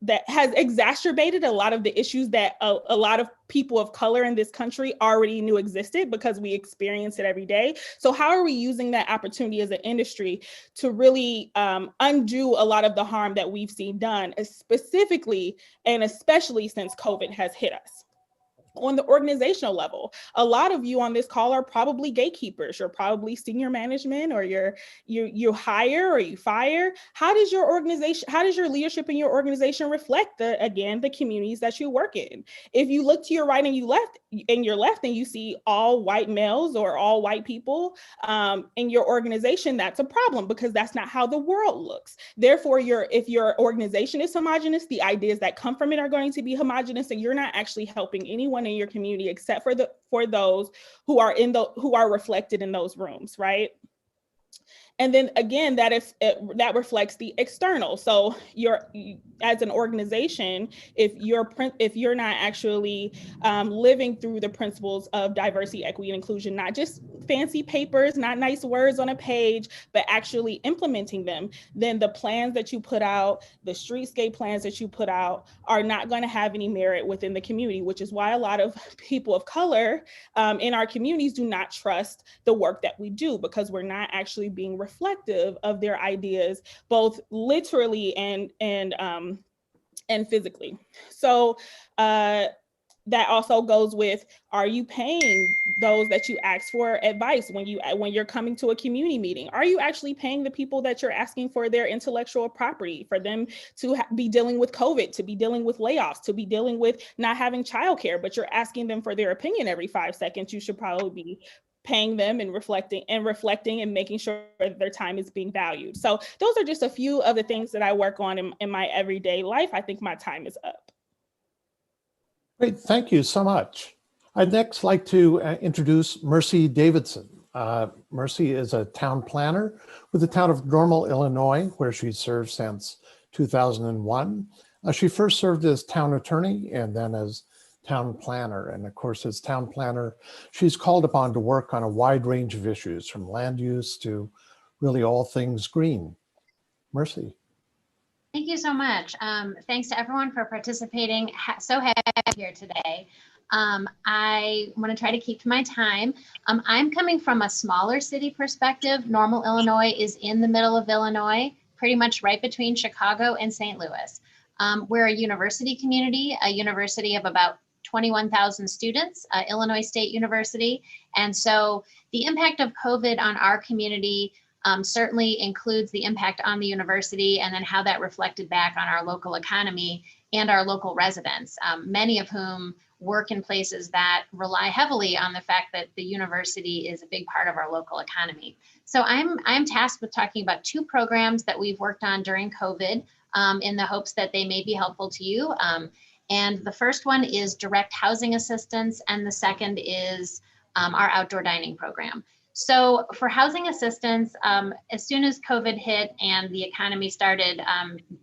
that has exacerbated a lot of the issues that a lot of people of color in this country already knew existed because we experience it every day. So how are we using that opportunity as an industry to really undo a lot of the harm that we've seen done, specifically and especially since COVID has hit us? On the organizational level, a lot of you on this call are probably gatekeepers. You're probably senior management, or you hire or you fire. How does your leadership in your organization reflect the communities that you work in? If you look to your right and your left and you see all white males or all white people in your organization, that's a problem because that's not how the world looks. Therefore, if your organization is homogenous, the ideas that come from it are going to be homogenous, and you're not actually helping anyone in your community except for those who are reflected in those rooms, right? And then again, that reflects the external. So as an organization, if you're not actually living through the principles of diversity, equity, and inclusion, not just fancy papers, not nice words on a page, but actually implementing them, then the plans that you put out, the streetscape plans that you put out, are not going to have any merit within the community, which is why a lot of people of color in our communities do not trust the work that we do, because we're not actually being reflective of their ideas, both literally and physically. So that also goes with, are you paying those that you ask for advice when you're coming to a community meeting? Are you actually paying the people that you're asking for their intellectual property, for them to be dealing with COVID, to be dealing with layoffs, to be dealing with not having childcare, but you're asking them for their opinion every 5 seconds? You should probably be paying them and reflecting and making sure that their time is being valued. So those are just a few of the things that I work on in my everyday life. I think my time is up. Great, thank you so much. I'd next like to introduce Mercy Davidson. Mercy is a town planner with the town of Normal, Illinois, where she served since 2001. She first served as town attorney and then as town planner. And of course, as town planner, she's called upon to work on a wide range of issues, from land use to really all things green. Mercy. Thank you so much. Thanks to everyone for participating. So happy to be here today. I want to try to keep to my time. I'm coming from a smaller city perspective. Normal, Illinois is in the middle of Illinois, pretty much right between Chicago and St. Louis. We're a university community, a university of about 21,000 students, Illinois State University. And so the impact of COVID on our community certainly includes the impact on the university, and then how that reflected back on our local economy and our local residents, many of whom work in places that rely heavily on the fact that the university is a big part of our local economy. So I'm tasked with talking about 2 programs that we've worked on during COVID in the hopes that they may be helpful to you. And the first one is direct housing assistance, and the second is our outdoor dining program. So for housing assistance, as soon as COVID hit and the economy started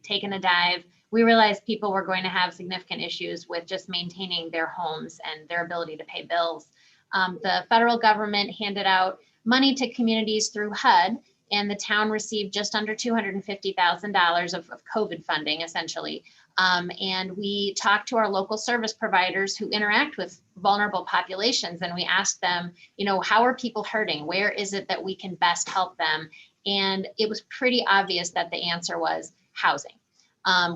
taking a dive, we realized people were going to have significant issues with just maintaining their homes and their ability to pay bills. The federal government handed out money to communities through HUD, and the town received just under $250,000 of COVID funding, essentially. And we talked to our local service providers who interact with vulnerable populations, and we asked them, how are people hurting? Where is it that we can best help them? And it was pretty obvious that the answer was housing.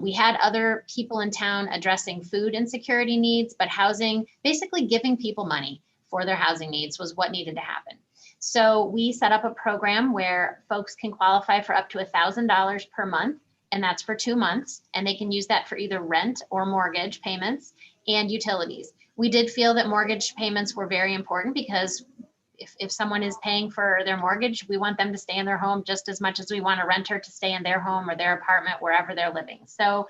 We had other people in town addressing food insecurity needs, but housing, basically giving people money for their housing needs, was what needed to happen. So we set up a program where folks can qualify for up to $1,000 per month, and that's for 2 months. And they can use that for either rent or mortgage payments and utilities. We did feel that mortgage payments were very important, because if someone is paying for their mortgage, we want them to stay in their home just as much as we want a renter to stay in their home or their apartment, wherever they're living. So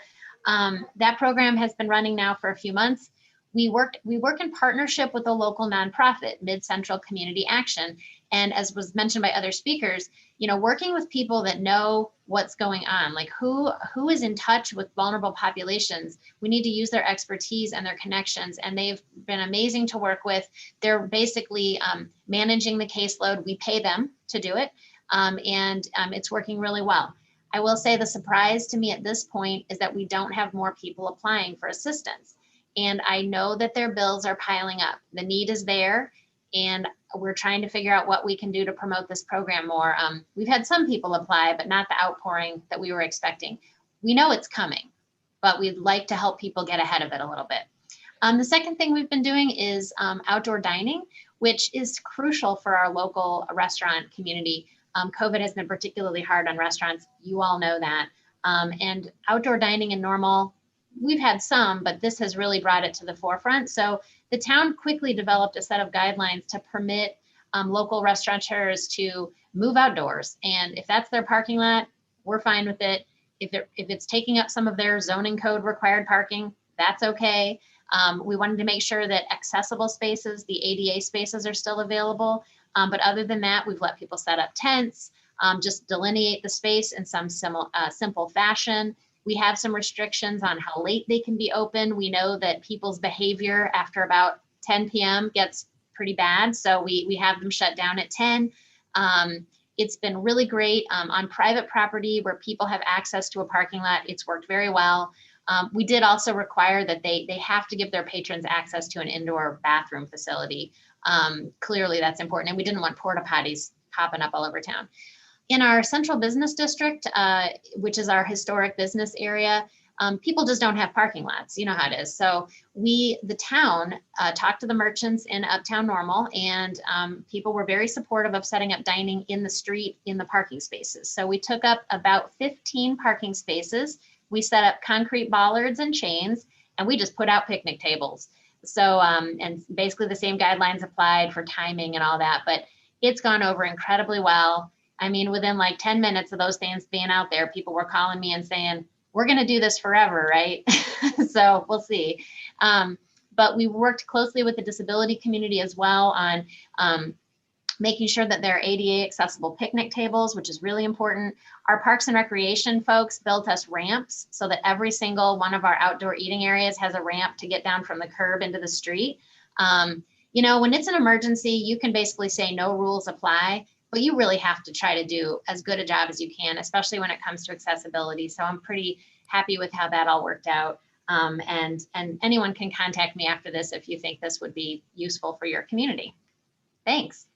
that program has been running now for a few months. We work in partnership with a local nonprofit, Mid Central Community Action, And as was mentioned by other speakers, you know, working with people that know what's going on, like who is in touch with vulnerable populations, we need to use their expertise and their connections, and they've been amazing to work with. They're basically managing the caseload. We pay them to do it, and it's working really well. I will say the surprise to me at this point is that we don't have more people applying for assistance. And I know that their bills are piling up. The need is there, and we're trying to figure out what we can do to promote this program more. We've had some people apply, but not the outpouring that we were expecting. We know it's coming, but we'd like to help people get ahead of it a little bit. The second thing we've been doing is outdoor dining, which is crucial for our local restaurant community. COVID has been particularly hard on restaurants. You all know that. And outdoor dining and normal, we've had some, but this has really brought it to the forefront. So the town quickly developed a set of guidelines to permit local restaurateurs to move outdoors. And if that's their parking lot, we're fine with it. If it's taking up some of their zoning code required parking, that's okay. We wanted to make sure that accessible spaces, the ADA spaces, are still available. But other than that, we've let people set up tents, just delineate the space in some simple fashion. We have some restrictions on how late they can be open. We know that people's behavior after about 10 p.m. gets pretty bad, so we have them shut down at 10. It's been really great on private property where people have access to a parking lot. It's worked very well. We did also require that they have to give their patrons access to an indoor bathroom facility. Clearly that's important, and we didn't want porta potties popping up all over town. In our central business district, which is our historic business area, people just don't have parking lots. You know how it is. So the town talked to the merchants in Uptown Normal, and people were very supportive of setting up dining in the street in the parking spaces. So we took up about 15 parking spaces. We set up concrete bollards and chains, and we just put out picnic tables. So, and basically the same guidelines applied for timing and all that, but it's gone over incredibly well. I mean, within like 10 minutes of those things being out there, people were calling me and saying, we're going to do this forever, right? So we'll see. But we worked closely with the disability community as well on making sure that there are ADA accessible picnic tables, which is really important. Our Parks and Recreation folks built us ramps so that every single one of our outdoor eating areas has a ramp to get down from the curb into the street. You know, when it's an emergency, you can basically say no rules apply, but you really have to try to do as good a job as you can, especially when it comes to accessibility. So I'm pretty happy with how that all worked out. And anyone can contact me after this if you think this would be useful for your community. Thanks.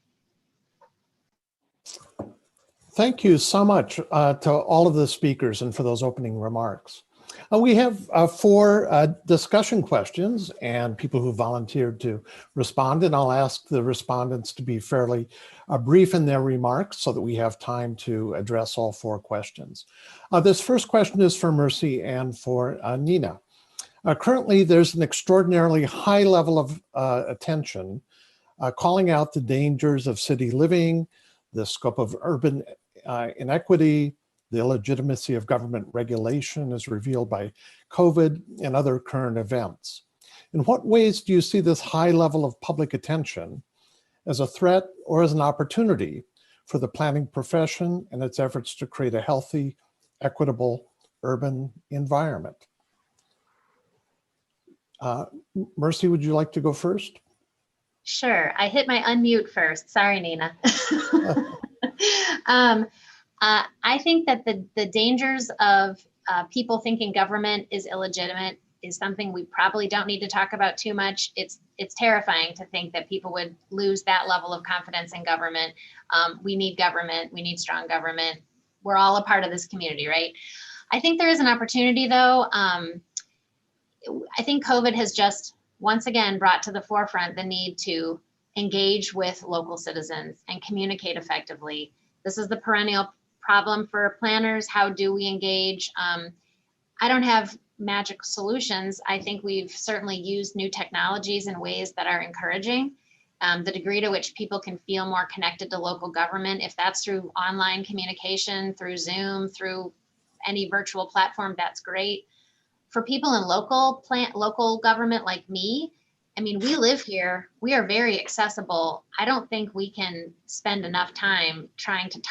Thank you so much to all of the speakers and for those opening remarks. We have 4 discussion questions and people who volunteered to respond, and I'll ask the respondents to be fairly brief in their remarks so that we have time to address all 4 questions. This first question is for Mercy and for Nina. Currently, there's an extraordinarily high level of attention calling out the dangers of city living, the scope of urban inequity, the illegitimacy of government regulation as revealed by COVID and other current events. In what ways do you see this high level of public attention as a threat or as an opportunity for the planning profession and its efforts to create a healthy, equitable urban environment? Mercy, would you like to go first? Sure, I hit my unmute first. Sorry, Nina. I think that the dangers of people thinking government is illegitimate is something we probably don't need to talk about too much. It's terrifying to think that people would lose that level of confidence in government. We need government. We need strong government. We're all a part of this community, right? I think there is an opportunity, though. I think COVID has just once again brought to the forefront the need to engage with local citizens and communicate effectively. This is the perennial problem for planners. How do we engage? I don't have magic solutions. I think we've certainly used new technologies in ways that are encouraging. The degree to which people can feel more connected to local government, if that's through online communication, through Zoom, through any virtual platform, that's great. For people in local government like me, I mean, we live here, we are very accessible. I don't think we can spend enough time trying to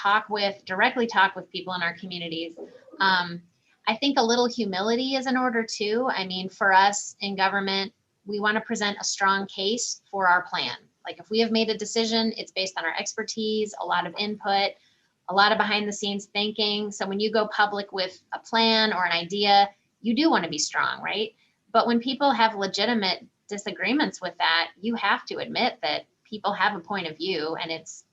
directly talk with people in our communities. I think a little humility is in order too. I mean, for us in government, we want to present a strong case for our plan. Like if we have made a decision, it's based on our expertise, a lot of input, a lot of behind the scenes thinking. So when you go public with a plan or an idea, you do want to be strong, right? But when people have legitimate disagreements with that, you have to admit that people have a point of view, and it's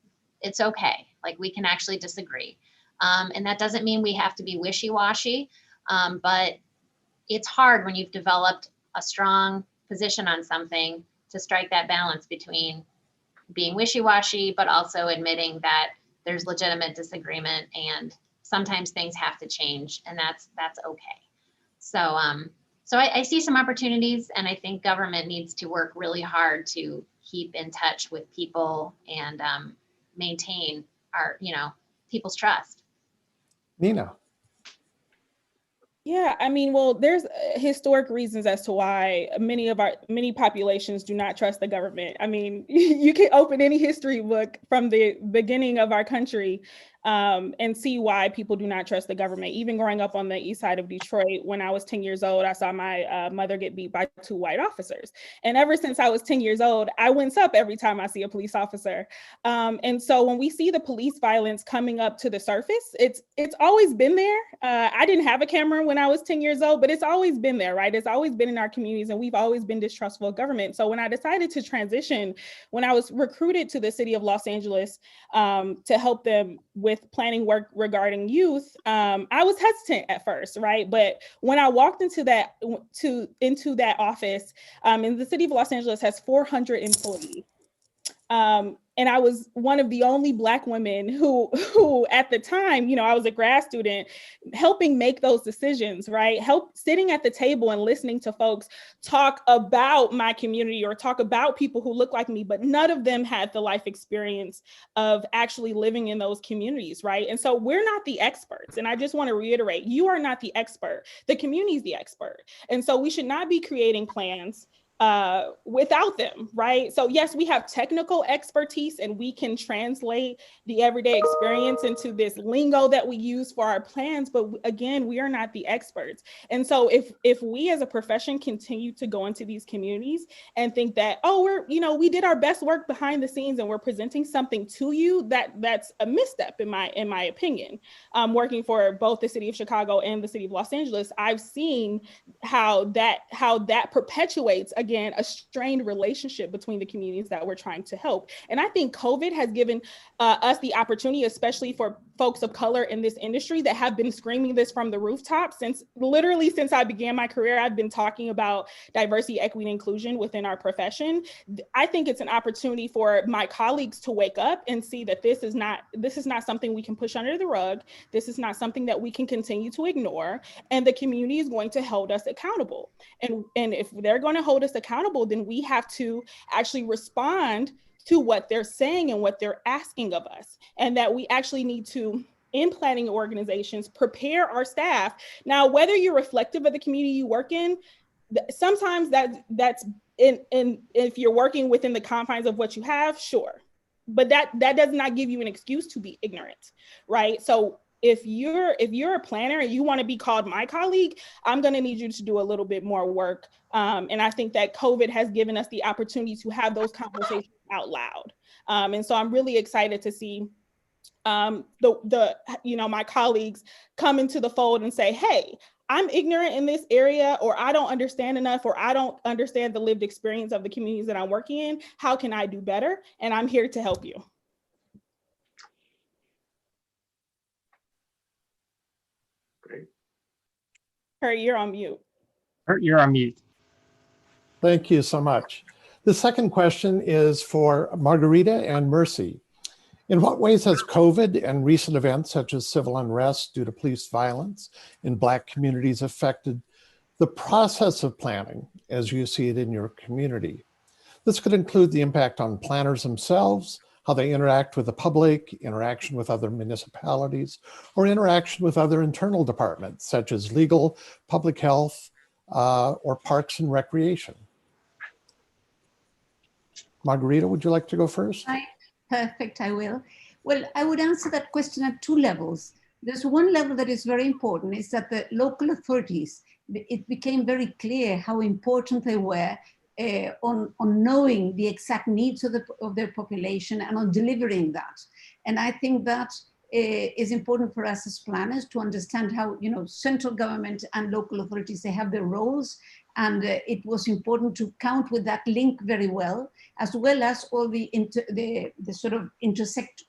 okay. Like we can actually disagree. And that doesn't mean we have to be wishy-washy, but it's hard when you've developed a strong position on something to strike that balance between being wishy-washy, but also admitting that there's legitimate disagreement and sometimes things have to change, and that's okay. So, so I see some opportunities, and I think government needs to work really hard to keep in touch with people and maintain our, people's trust. Nina. Yeah, I mean, well, there's historic reasons as to why many populations do not trust the government. I mean, you can open any history book from the beginning of our country and see why people do not trust the government. Even growing up on the east side of Detroit, when I was 10 years old, I saw my mother get beat by 2 white officers. And ever since I was 10 years old, I wince up every time I see a police officer. And so when we see the police violence coming up to the surface, it's always been there. I didn't have a camera when I was 10 years old, but it's always been there, right? It's always been in our communities, and we've always been distrustful of government. So when I decided to transition, when I was recruited to the city of Los Angeles to help them with planning work regarding youth, I was hesitant at first, right? But when I walked into that office, and the city of Los Angeles has 400 employees. And I was one of the only Black women who at the time, I was a grad student, helping make those decisions, right? Sitting at the table and listening to folks talk about my community or talk about people who look like me, but none of them had the life experience of actually living in those communities, right? And so we're not the experts. And I just want to reiterate, you are not the expert. The community is the expert. And so we should not be creating plans without them, right? So yes, we have technical expertise and we can translate the everyday experience into this lingo that we use for our plans, but again, we are not the experts. And so if we as a profession continue to go into these communities and think that, we did our best work behind the scenes and we're presenting something to you, that's a misstep in my opinion. Working for both the city of Chicago and the city of Los Angeles, I've seen how that perpetuates, again, a strained relationship between the communities that we're trying to help. And I think COVID has given us the opportunity, especially for folks of color in this industry that have been screaming this from the rooftops since I began my career. I've been talking about diversity, equity, and inclusion within our profession. I think it's an opportunity for my colleagues to wake up and see that this is not something we can push under the rug. This is not something that we can continue to ignore. And the community is going to hold us accountable. And if they're going to hold us accountable, then we have to actually respond to what they're saying and what they're asking of us. And that we actually need to, in planning organizations, prepare our staff. Now, whether you're reflective of the community you work in, sometimes that's if you're working within the confines of what you have, sure. But that does not give you an excuse to be ignorant, right? So if you're a planner and you want to be called my colleague, I'm going to need you to do a little bit more work. And I think that COVID has given us the opportunity to have those conversations out loud. And so I'm really excited to see my colleagues come into the fold and say, hey, I'm ignorant in this area, or I don't understand enough, or I don't understand the lived experience of the communities that I'm working in. How can I do better? And I'm here to help you. Great. Kurt, you're on mute. Kurt, you're on mute. Thank you so much. The second question is for Margarita and Mercy. In what ways has COVID and recent events such as civil unrest due to police violence in Black communities affected the process of planning as you see it in your community? This could include the impact on planners themselves, how they interact with the public, interaction with other municipalities, or interaction with other internal departments such as legal, public health, or parks and recreation. Margarita, would you like to go first? Right. Perfect, I will. Well, I would answer that question at two levels. There's one level that is very important, is that the local authorities, it became very clear how important they were on knowing the exact needs of their population and on delivering that. And I think that is important for us as planners to understand how, central government and local authorities, they have their roles. And it was important to count with that link very well as all the sort of intersect,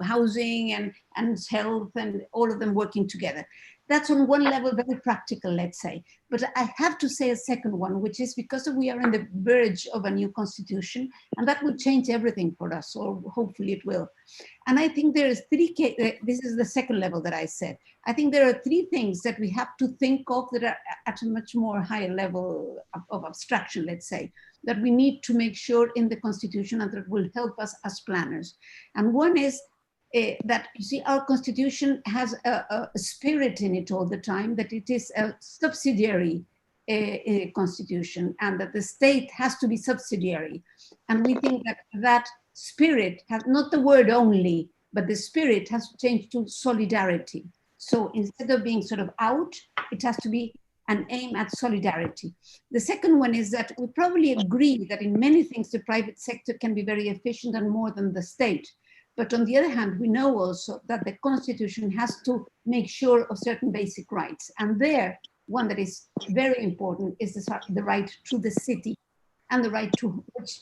housing and health and all of them working together. That's on one level very practical, let's say. But I have to say a second one, which is because we are on the verge of a new constitution, and that will change everything for us, or hopefully it will. And I think there is this is the second level that I said. I think there are three things that we have to think of that are at a much more higher level of abstraction, let's say, that we need to make sure in the constitution and that will help us as planners. And one is that, you see, our constitution has a spirit in it all the time, that it is a subsidiary constitution and that the state has to be subsidiary. And we think that that spirit has, not the word only, but the spirit has changed to solidarity. So instead of being sort of out, it has to be an aim at solidarity. The second one is that we probably agree that in many things the private sector can be very efficient and more than the state. But on the other hand, we know also that the constitution has to make sure of certain basic rights. And there, one that is very important is the right to the city and the right to which,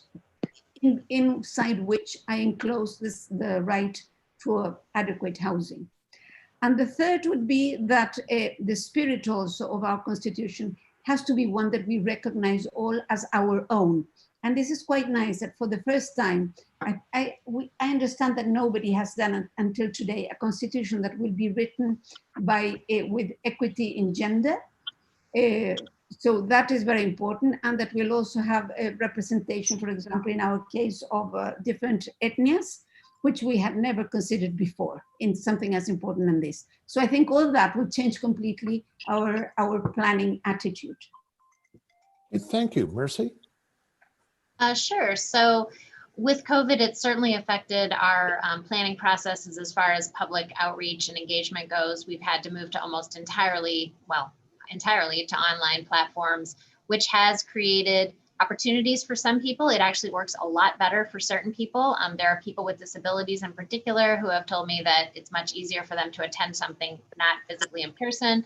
inside which I enclose the right to adequate housing. And the third would be that the spirit also of our constitution has to be one that we recognize all as our own. And this is quite nice that for the first time, I understand that nobody has done until today a constitution that will be written with equity in gender. So that is very important, and that will also have a representation, for example, in our case of different ethnias, which we had never considered before in something as important as this. So I think all that will change completely our planning attitude. Thank you. Mercy? Sure. So with COVID, it certainly affected our planning processes as far as public outreach and engagement goes. We've had to move to almost entirely to online platforms, which has created opportunities for some people. It actually works a lot better for certain people. There are people with disabilities in particular who have told me that it's much easier for them to attend something not physically in person,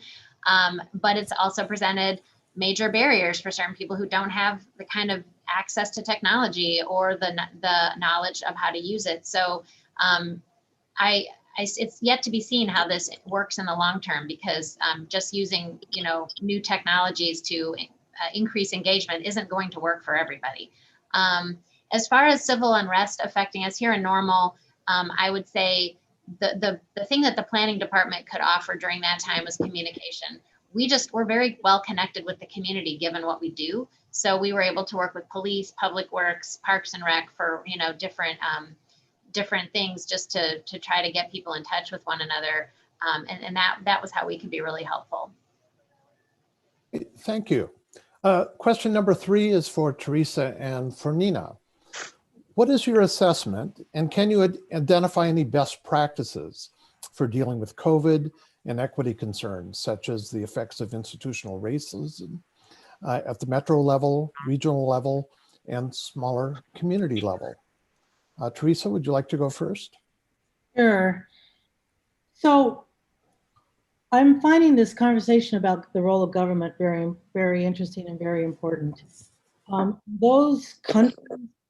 but it's also presented major barriers for certain people who don't have the kind of access to technology or the knowledge of how to use it. So it's yet to be seen how this works in the long term, because just using new technologies to increase engagement isn't going to work for everybody. As far as civil unrest affecting us here in Normal, I would say the thing that the planning department could offer during that time was communication. We're very well connected with the community given what we do. So we were able to work with police, public works, parks and rec for different things just to try to get people in touch with one another. And that was how we could be really helpful. Thank you. Question number 3 is for Teresa and for Nina. What is your assessment, and can you identify any best practices for dealing with COVID and equity concerns, such as the effects of institutional racism at the metro level, regional level, and smaller community level? Teresa, would you like to go first? Sure. So I'm finding this conversation about the role of government very, very interesting and very important. Those countries,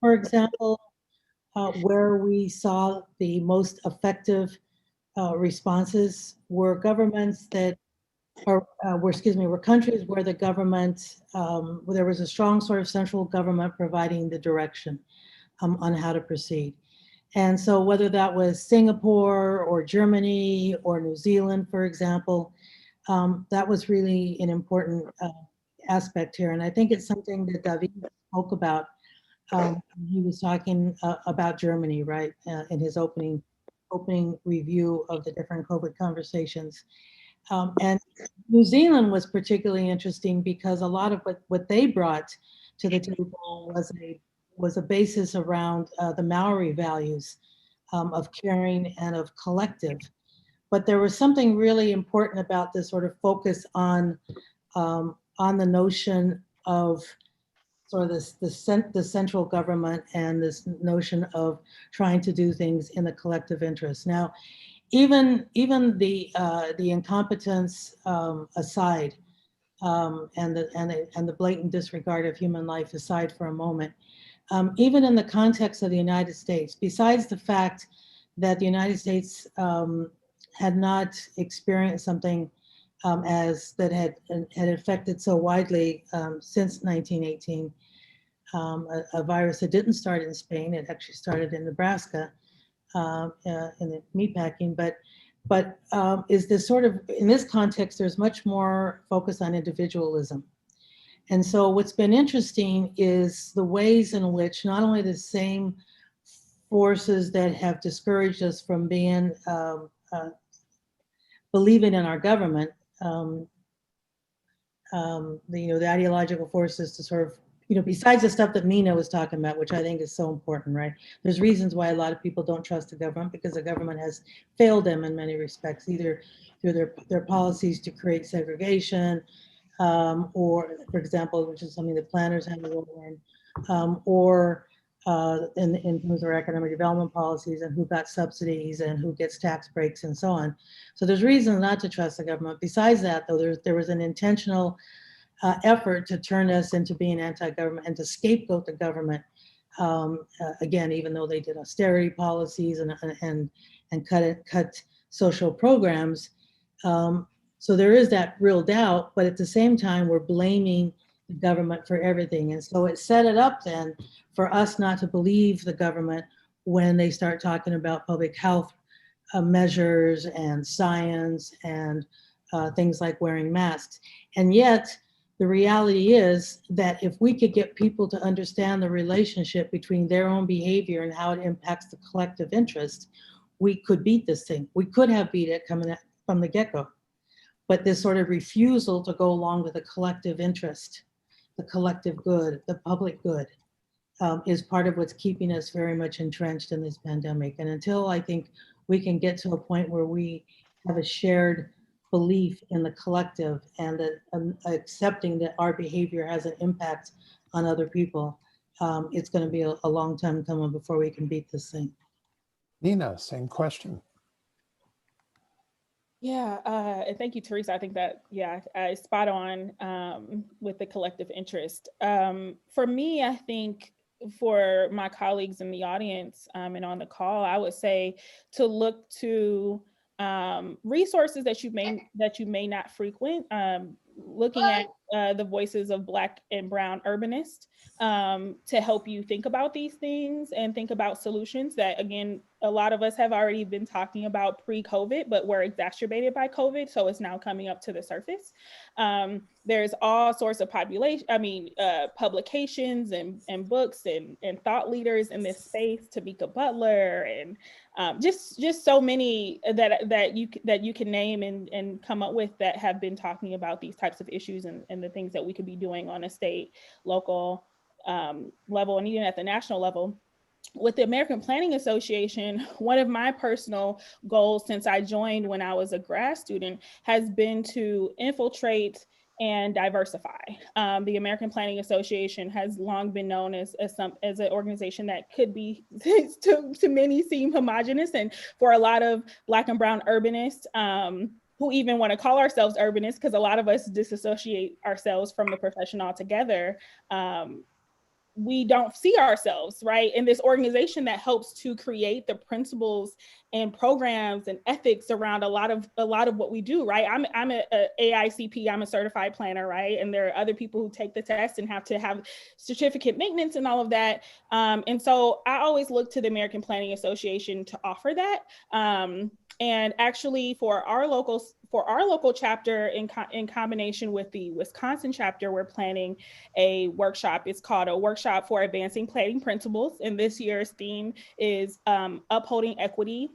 for example, where we saw the most effective responses were governments that were countries where the government, where there was a strong sort of central government providing the direction on how to proceed. And so whether that was Singapore or Germany or New Zealand, for example, that was really an important aspect here. And I think it's something that David spoke about. He was talking about Germany, right, in his opening review of the different COVID conversations. And New Zealand was particularly interesting because a lot of what they brought to the table was a was a basis around the Maori values of caring and of collective. But there was something really important about this sort of focus on the notion of sort of the central government and this notion of trying to do things in the collective interest. Now, even the incompetence aside, and the blatant disregard of human life aside for a moment, even in the context of the United States, besides the fact that the United States had not experienced something as that had affected so widely since 1918, a virus that didn't start in Spain, it actually started in Nebraska in the meatpacking, but is this sort of, in this context, there's much more focus on individualism. And so what's been interesting is the ways in which not only the same forces that have discouraged us from being believing in our government, the ideological forces to sort of, besides the stuff that Mina was talking about, which I think is so important, right? There's reasons why a lot of people don't trust the government, because the government has failed them in many respects, either through their policies to create segregation, or, for example, which is something that planners have a role in, or in terms of our economic development policies and who got subsidies and who gets tax breaks and so on. So there's reasons not to trust the government. Besides that, though, there was an intentional effort to turn us into being anti-government and to scapegoat the government. Again, even though they did austerity policies and cut social programs. So there is that real doubt, but at the same time, we're blaming the government for everything. And so it set it up then for us not to believe the government when they start talking about public health measures and science and things like wearing masks. And yet, the reality is that if we could get people to understand the relationship between their own behavior and how it impacts the collective interest, we could beat this thing. We could have beat it coming from the get-go. But this sort of refusal to go along with the collective interest, the collective good, the public good, is part of what's keeping us very much entrenched in this pandemic. And until I think we can get to a point where we have a shared belief in the collective and accepting that our behavior has an impact on other people, it's going to be a long time coming before we can beat this thing. Nina, same question. Yeah, and thank you, Teresa. I think that, spot on with the collective interest. For me, I think for my colleagues in the audience and on the call, I would say to look to resources that you may not frequent, looking at the voices of Black and Brown urbanists to help you think about these things and think about solutions that, again, a lot of us have already been talking about pre-COVID, but were exacerbated by COVID, so it's now coming up to the surface. There's all sorts of publications and books and thought leaders in this space, Tamika Butler, and just so many that you can name and come up with that have been talking about these types of issues and the things that we could be doing on a state, local level, and even at the national level. With the American Planning Association, one of my personal goals since I joined when I was a grad student has been to infiltrate and diversify. The American Planning Association has long been known as an organization that could be, to many, seem homogenous, and for a lot of Black and Brown urbanists, who even want to call ourselves urbanists, because a lot of us disassociate ourselves from the profession altogether. We don't see ourselves, right, in this organization that helps to create the principles and programs and ethics around a lot of what we do, right? I'm a AICP, I'm a certified planner, right? And there are other people who take the test and have to have certificate maintenance and all of that. And so I always look to the American Planning Association to offer that. And actually for our local chapter, in combination with the Wisconsin chapter, we're planning a workshop. It's called a Workshop for Advancing Planning Principles. And this year's theme is upholding equity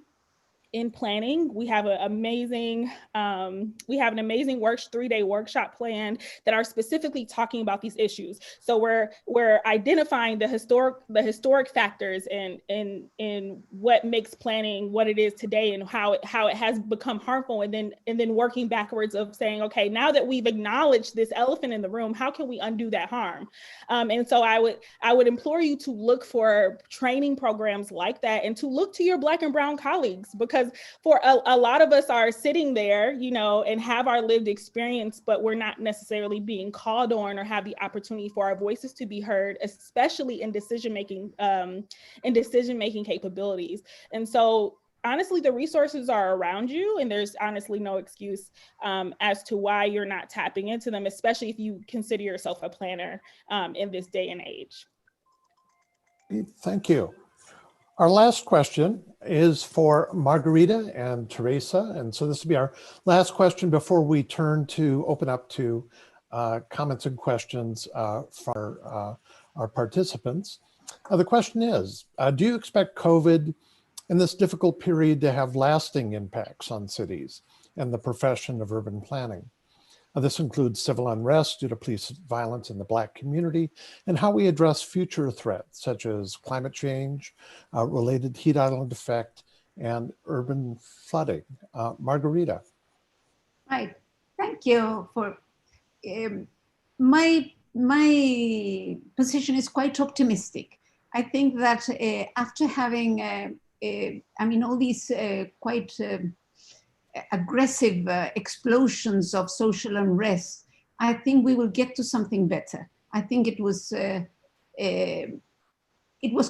in planning. We have an amazing 3-day workshop planned that are specifically talking about these issues. So we're identifying the historic factors in what makes planning what it is today and how it has become harmful, and then working backwards of saying, okay, now that we've acknowledged this elephant in the room, how can we undo that harm? And so I would implore you to look for training programs like that, and to look to your Black and Brown colleagues, because for a lot of us are sitting there, and have our lived experience, but we're not necessarily being called on or have the opportunity for our voices to be heard, especially in decision-making capabilities. And so honestly, the resources are around you, and there's honestly no excuse as to why you're not tapping into them, especially if you consider yourself a planner in this day and age. Thank you. Our last question is for Margarita and Teresa. And so this will be our last question before we turn to open up to comments and questions for our participants. The question is, do you expect COVID in this difficult period to have lasting impacts on cities and the profession of urban planning? This includes civil unrest due to police violence in the Black community, and how we address future threats such as climate change, related heat island effect, and urban flooding. Margarita. Right. Thank you for my position is quite optimistic. I think that after having all these quite aggressive explosions of social unrest, I think we will get to something better. I think it was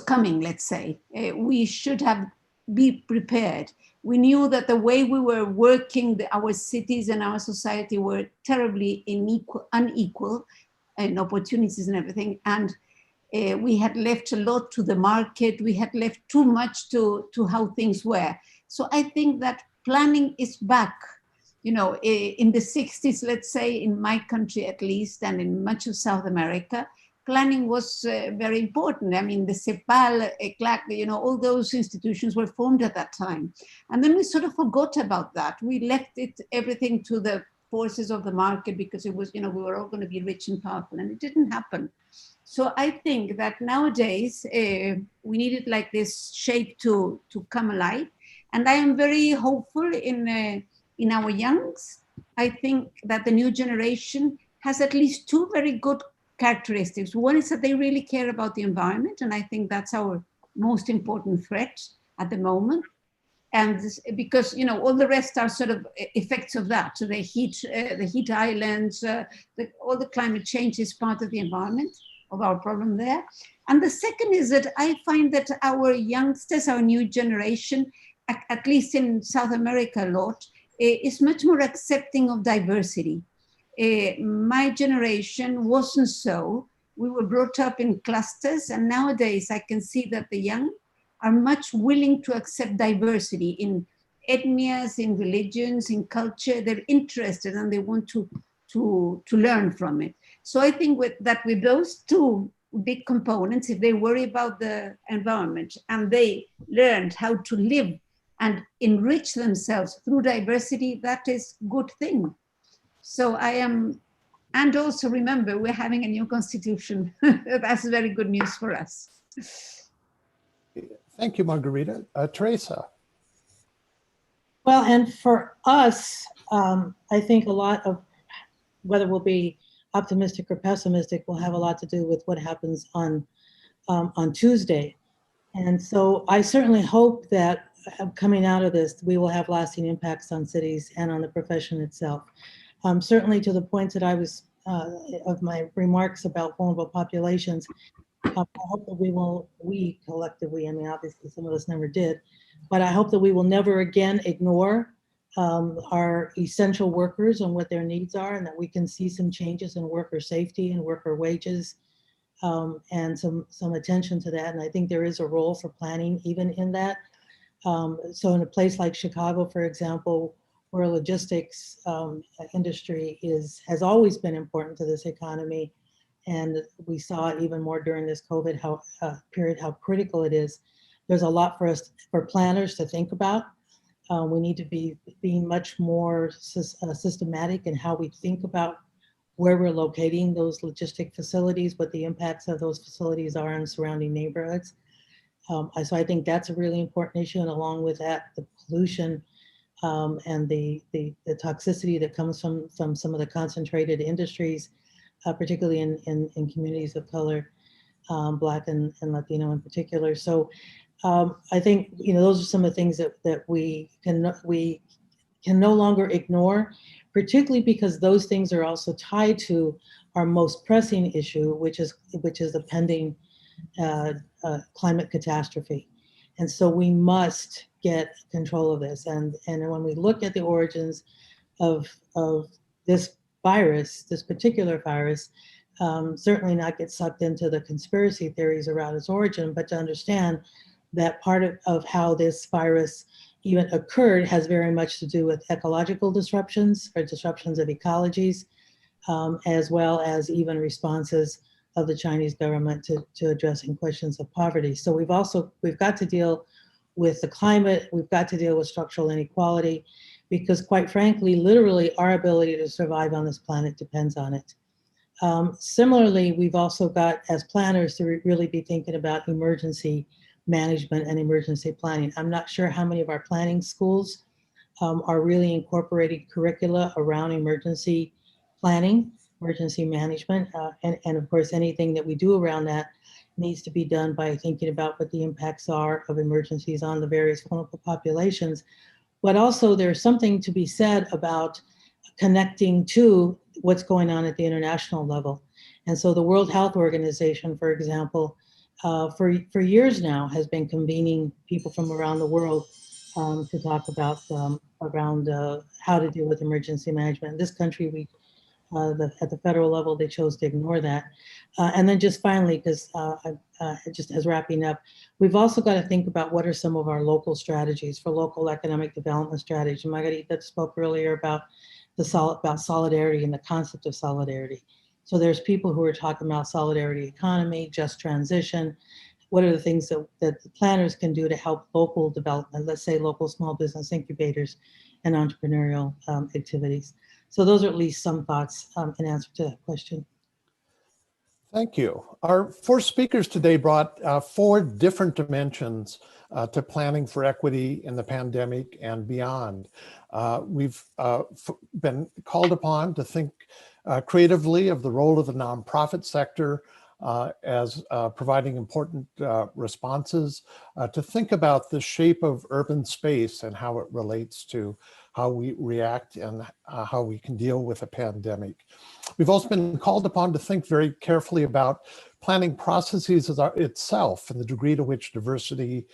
coming, let's say. We should have be prepared. We knew that the way we were working, our cities and our society were terribly unequal in opportunities and everything. And we had left a lot to the market. We had left too much to how things were. So I think that planning is back. In the 60s, let's say, in my country at least, and in much of South America, planning was very important. I mean, the CEPAL, ECLAC, all those institutions were formed at that time. And then we sort of forgot about that. We left everything to the forces of the market because it was, we were all going to be rich and powerful, and it didn't happen. So I think that nowadays we needed like this shape to come alive. And I am very hopeful in our youngs. I think that the new generation has at least two very good characteristics. One is that they really care about the environment, and I think that's our most important threat at the moment. And because all the rest are sort of effects of that. So the heat islands, all the climate change is part of the environment, of our problem there. And the second is that I find that our youngsters, our new generation, at least in South America a lot, is much more accepting of diversity. My generation wasn't so. We were brought up in clusters, and nowadays I can see that the young are much willing to accept diversity in ethnias, in religions, in culture. They're interested and they want to learn from it. So I think with those two big components, if they worry about the environment and they learned how to live and enrich themselves through diversity, that is a good thing. So and also remember, we're having a new constitution. That's very good news for us. Thank you, Margarita. Teresa. Well, and for us, I think a lot of whether we'll be optimistic or pessimistic will have a lot to do with what happens on Tuesday. And so I certainly hope that coming out of this, we will have lasting impacts on cities and on the profession itself. Certainly to the points that I was, of my remarks about vulnerable populations, I hope that we collectively, I mean, obviously some of us never did, but I hope that we will never again ignore our essential workers and what their needs are, and that we can see some changes in worker safety and worker wages, and some attention to that. And I think there is a role for planning even in that. So in a place like Chicago, for example, where logistics industry has always been important to this economy, and we saw even more during this COVID period how critical it is. There's a lot for planners to think about. We need to be being much more systematic in how we think about where we're locating those logistic facilities, what the impacts of those facilities are in surrounding neighborhoods. So I think that's a really important issue. And along with that, the pollution and the toxicity that comes from some of the concentrated industries, particularly in communities of color, Black and Latino in particular. So I think, those are some of the things that we can no longer ignore, particularly because those things are also tied to our most pressing issue, which is the pending climate catastrophe. And so we must get control of this. And when we look at the origins of this virus, this particular virus, certainly not get sucked into the conspiracy theories around its origin, but to understand that part of how this virus even occurred has very much to do with ecological disruptions or disruptions of ecologies, as well as even responses of the Chinese government to addressing questions of poverty. So we've got to deal with the climate, we've got to deal with structural inequality, because quite frankly, literally our ability to survive on this planet depends on it. Similarly, we've also got, as planners, to really be thinking about emergency management and emergency planning. I'm not sure how many of our planning schools are really incorporating curricula around emergency planning, emergency management, and of course anything that we do around that needs to be done by thinking about what the impacts are of emergencies on the various vulnerable populations. But also there's something to be said about connecting to what's going on at the international level. And so the World Health Organization, for example, for years now has been convening people from around the world to talk about around how to deal with emergency management. In this country, at the federal level, they chose to ignore that. And then just finally, because just as wrapping up, we've also got to think about what are some of our local strategies for local economic development strategy. Margarita spoke earlier about solidarity and the concept of solidarity. So there's people who are talking about solidarity economy, just transition. What are the things that the planners can do to help local development, let's say local small business incubators and entrepreneurial activities? So those are at least some thoughts in answer to that question. Thank you. Our four speakers today brought four different dimensions to planning for equity in the pandemic and beyond. We've been called upon to think creatively of the role of the nonprofit sector as providing important responses, to think about the shape of urban space and how it relates to how we react and how we can deal with a pandemic. We've also been called upon to think very carefully about planning processes itself and the degree to which diversity,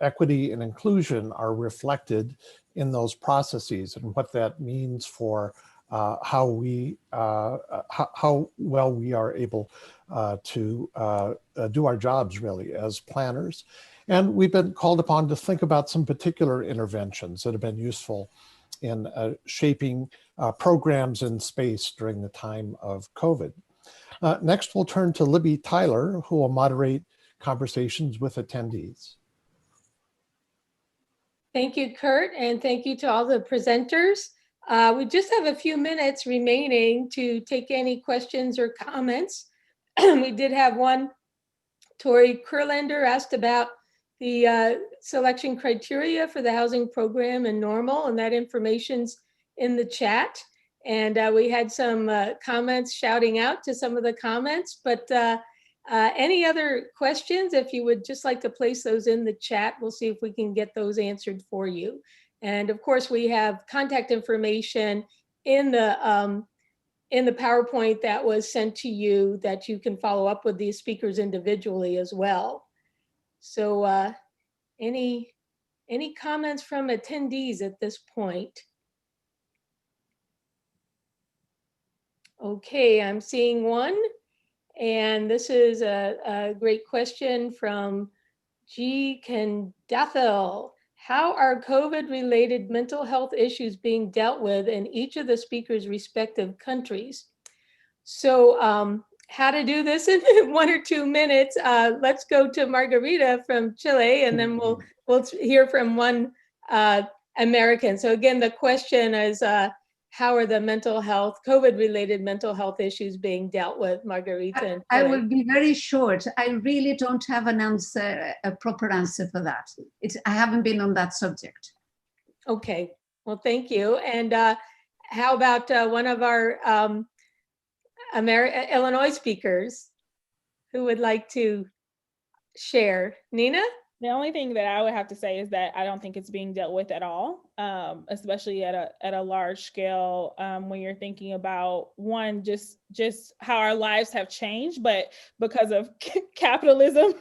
equity, and inclusion are reflected in those processes and what that means for how well we are able to do our jobs really as planners. And we've been called upon to think about some particular interventions that have been useful in shaping programs in space during the time of COVID. Next, we'll turn to Libby Tyler, who will moderate conversations with attendees. Thank you, Kurt, and thank you to all the presenters. We just have a few minutes remaining to take any questions or comments. We did have one. Tori Kurlander asked about the selection criteria for the housing program in Normal, and that information's in the chat. And we had some comments shouting out to some of the comments, but any other questions, if you would just like to place those in the chat, we'll see if we can get those answered for you. And of course, we have contact information in the PowerPoint that was sent to you that you can follow up with these speakers individually as well. So any comments from attendees at this point? Okay, I'm seeing one. And this is a great question from G. Kendathil. How are COVID-related mental health issues being dealt with in each of the speakers' respective countries? So how to do this in 1 or 2 minutes? Let's go to Margarita from Chile, and then we'll hear from one Americans. So again, the question is, how are the mental health, COVID-related mental health issues being dealt with, Margarita? And I will be very short. I really don't have an answer, a proper answer for that. I haven't been on that subject. Okay, well, thank you. And how about one of our Illinois speakers who would like to share? Nina? The only thing that I would have to say is that I don't think it's being dealt with at all, especially at a large scale, when you're thinking about one, just how our lives have changed, but because of capitalism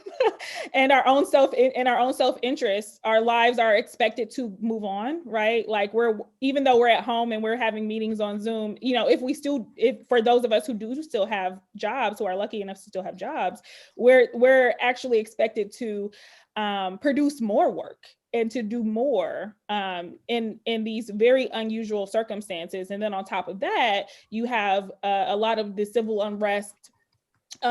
and our own self-interest, our lives are expected to move on, right? Like even though we're at home and we're having meetings on Zoom, if for those of us who do still have jobs, who are lucky enough to still have jobs, we're actually expected to produce more work and to do more in these very unusual circumstances. And then on top of that, you have a lot of the civil unrest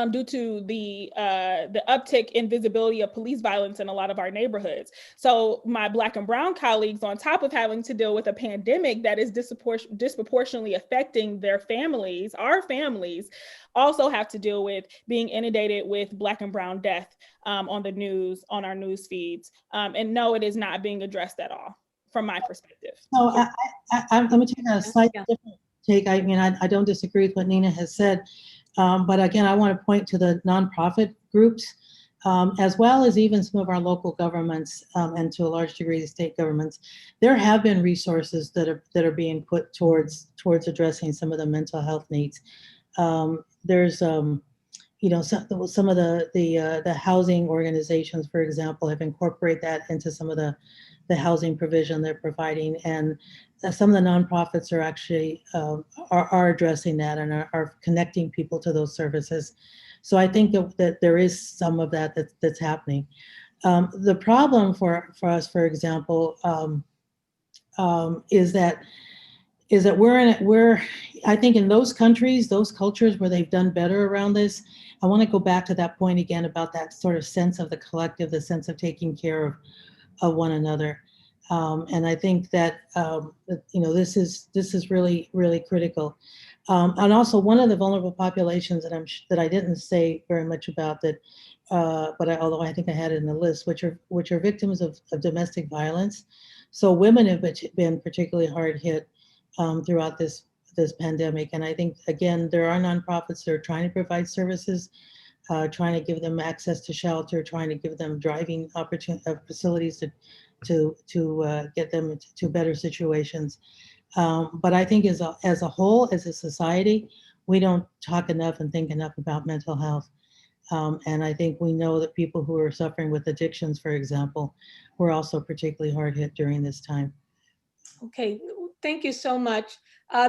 due to the uptick in visibility of police violence in a lot of our neighborhoods. So my Black and Brown colleagues, on top of having to deal with a pandemic that is disproportionately affecting their families, our families, also have to deal with being inundated with Black and Brown death on the news, on our news feeds. And no, it is not being addressed at all from my perspective. So I'm going to take a slightly different take. I mean, I don't disagree with what Nina has said. But again, I want to point to the nonprofit groups, as well as even some of our local governments, and to a large degree the state governments. There have been resources that are being put towards addressing some of the mental health needs. There's some of the housing organizations, for example, have incorporated that into some of the housing provision they're providing, and some of the nonprofits are actually are addressing that and are connecting people to those services. So I think that there is some of that's happening. The problem for us, for example, is that we're I think in those countries, those cultures where they've done better around this. I want to go back to that point again about that sort of sense of the collective, the sense of taking care of one another. And I think that this is really, really critical. And also one of the vulnerable populations that I didn't say very much about that, although I think I had it in the list, which are victims of domestic violence. So women have been particularly hard hit throughout this pandemic. And I think, again, there are nonprofits that are trying to provide services, trying to give them access to shelter, trying to give them driving facilities to get them to better situations. But I think as a whole, as a society, we don't talk enough and think enough about mental health. And I think we know that people who are suffering with addictions, for example, were also particularly hard hit during this time. Okay, thank you so much.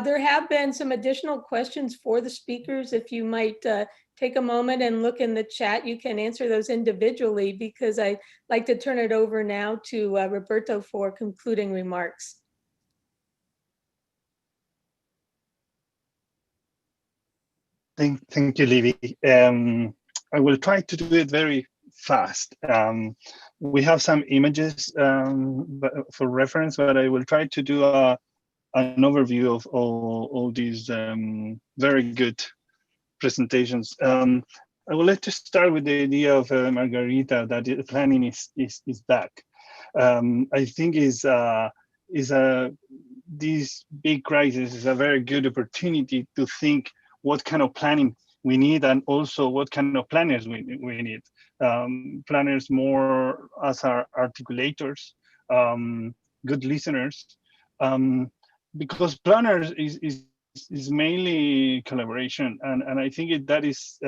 There have been some additional questions for the speakers. If you might take a moment and look in the chat, you can answer those individually, because I'd like to turn it over now to Roberto for concluding remarks. Thank you, Livy. I will try to do it very fast. We have some images for reference, but I will try to do an overview of all these very good presentations. I would like to start with the idea of Margarita, that the planning is back. I think this big crisis is a very good opportunity to think what kind of planning we need, and also what kind of planners we need. Planners more as our articulators, good listeners, because planners is mainly collaboration, and I think that is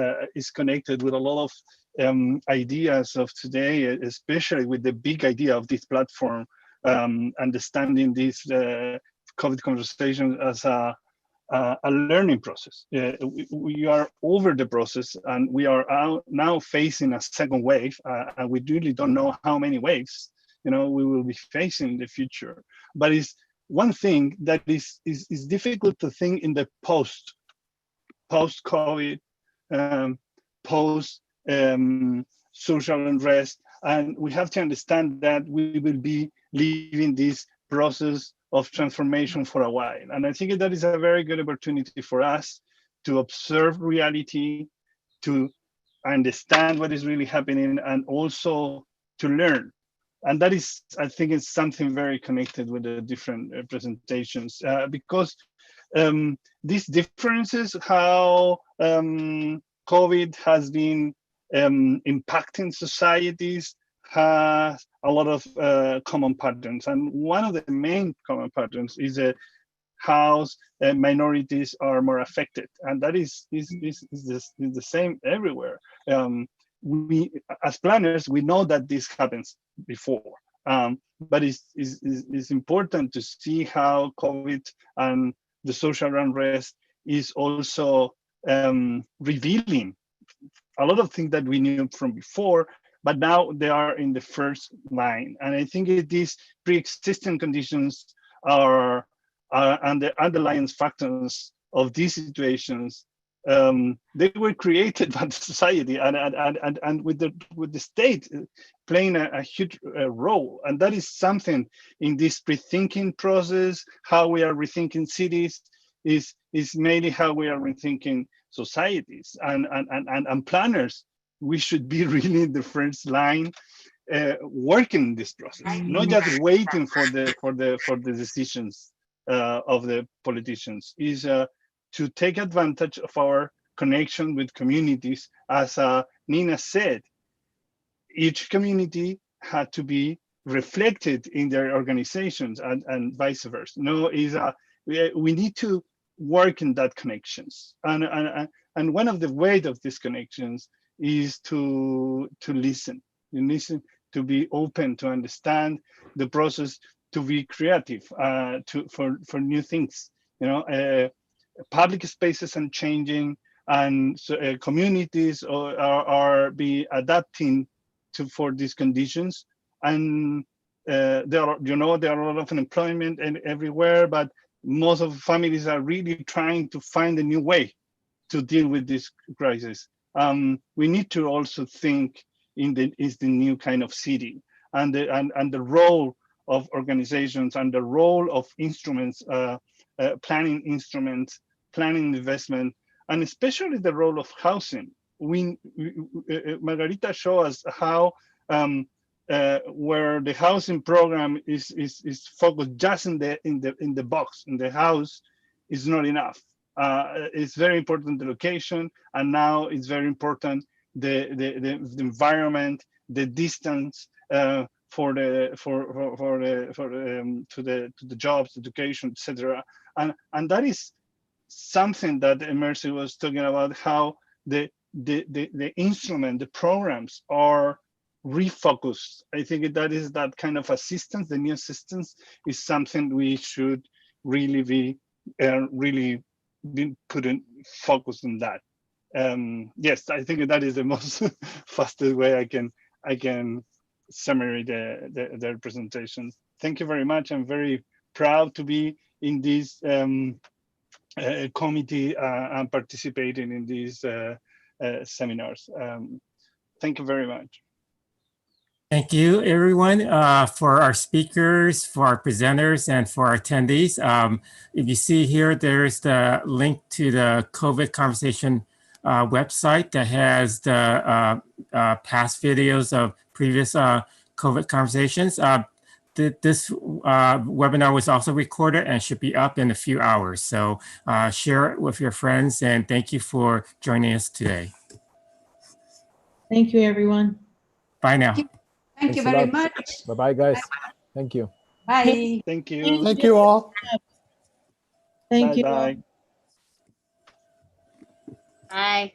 connected with a lot of ideas of today, especially with the big idea of this platform, understanding this COVID conversation as a learning process. We are over the process, and we are now facing a second wave, and we really don't know how many waves we will be facing in the future. But it's one thing that is difficult to think in the post-COVID, post social unrest, and we have to understand that we will be leaving this process of transformation for a while. And I think that is a very good opportunity for us to observe reality, to understand what is really happening, and also to learn. And that is, I think, is something very connected with the different presentations, because these differences, how COVID has been impacting societies, has a lot of common patterns. And one of the main common patterns is how minorities are more affected. And that is the same everywhere. We, as planners, we know that this happens before, but it's important to see how COVID and the social unrest is also revealing a lot of things that we knew from before, but now they are in the first line. And I think these pre-existing conditions are and the underlying factors of these situations, they were created by the society and with the state playing a huge role. And that is something in this pre-thinking process, how we are rethinking cities, is mainly how we are rethinking societies, and planners. We should be really in the first line, working this process, not just waiting for the decisions of the politicians. Is to take advantage of our connection with communities. As Nina said, each community had to be reflected in their organizations, and vice versa. No, we need to work in that connections, and one of the ways of these connections is to listen, to be open, to understand the process, to be creative, for new things. Public spaces are changing, and so, communities are be adapting for these conditions. And there are a lot of unemployment and everywhere, but most of the families are really trying to find a new way to deal with this crisis. We need to also think is the new kind of city, and the role of organizations, and the role of instruments, planning instruments, planning investment, and especially the role of housing. Margarita showed us how where the housing program is focused just in the box, in the house, is not enough. It's very important, the location, and now it's very important the environment, the distance to the jobs, education, etc. And that is something that Mercy was talking about, how the instrument, the programs are refocused. I think that is that kind of assistance, the new assistance, is something we should really be putting focus on that. Yes, I think that is the most fastest way I can summarize their presentation. Thank you very much. I'm very proud to be in this committee and participating in these seminars. Thank you very much. Thank you, everyone, for our speakers, for our presenters, and for our attendees. If you see here, there's the link to the COVID conversation website that has the past videos of previous COVID conversations. This webinar was also recorded and should be up in a few hours. So share it with your friends, and thank you for joining us today. Thank you, everyone. Bye now. Thank you very much. Bye-bye, guys. Thank you. Bye. Thank you. Thank you all. Thank you. Bye. Bye.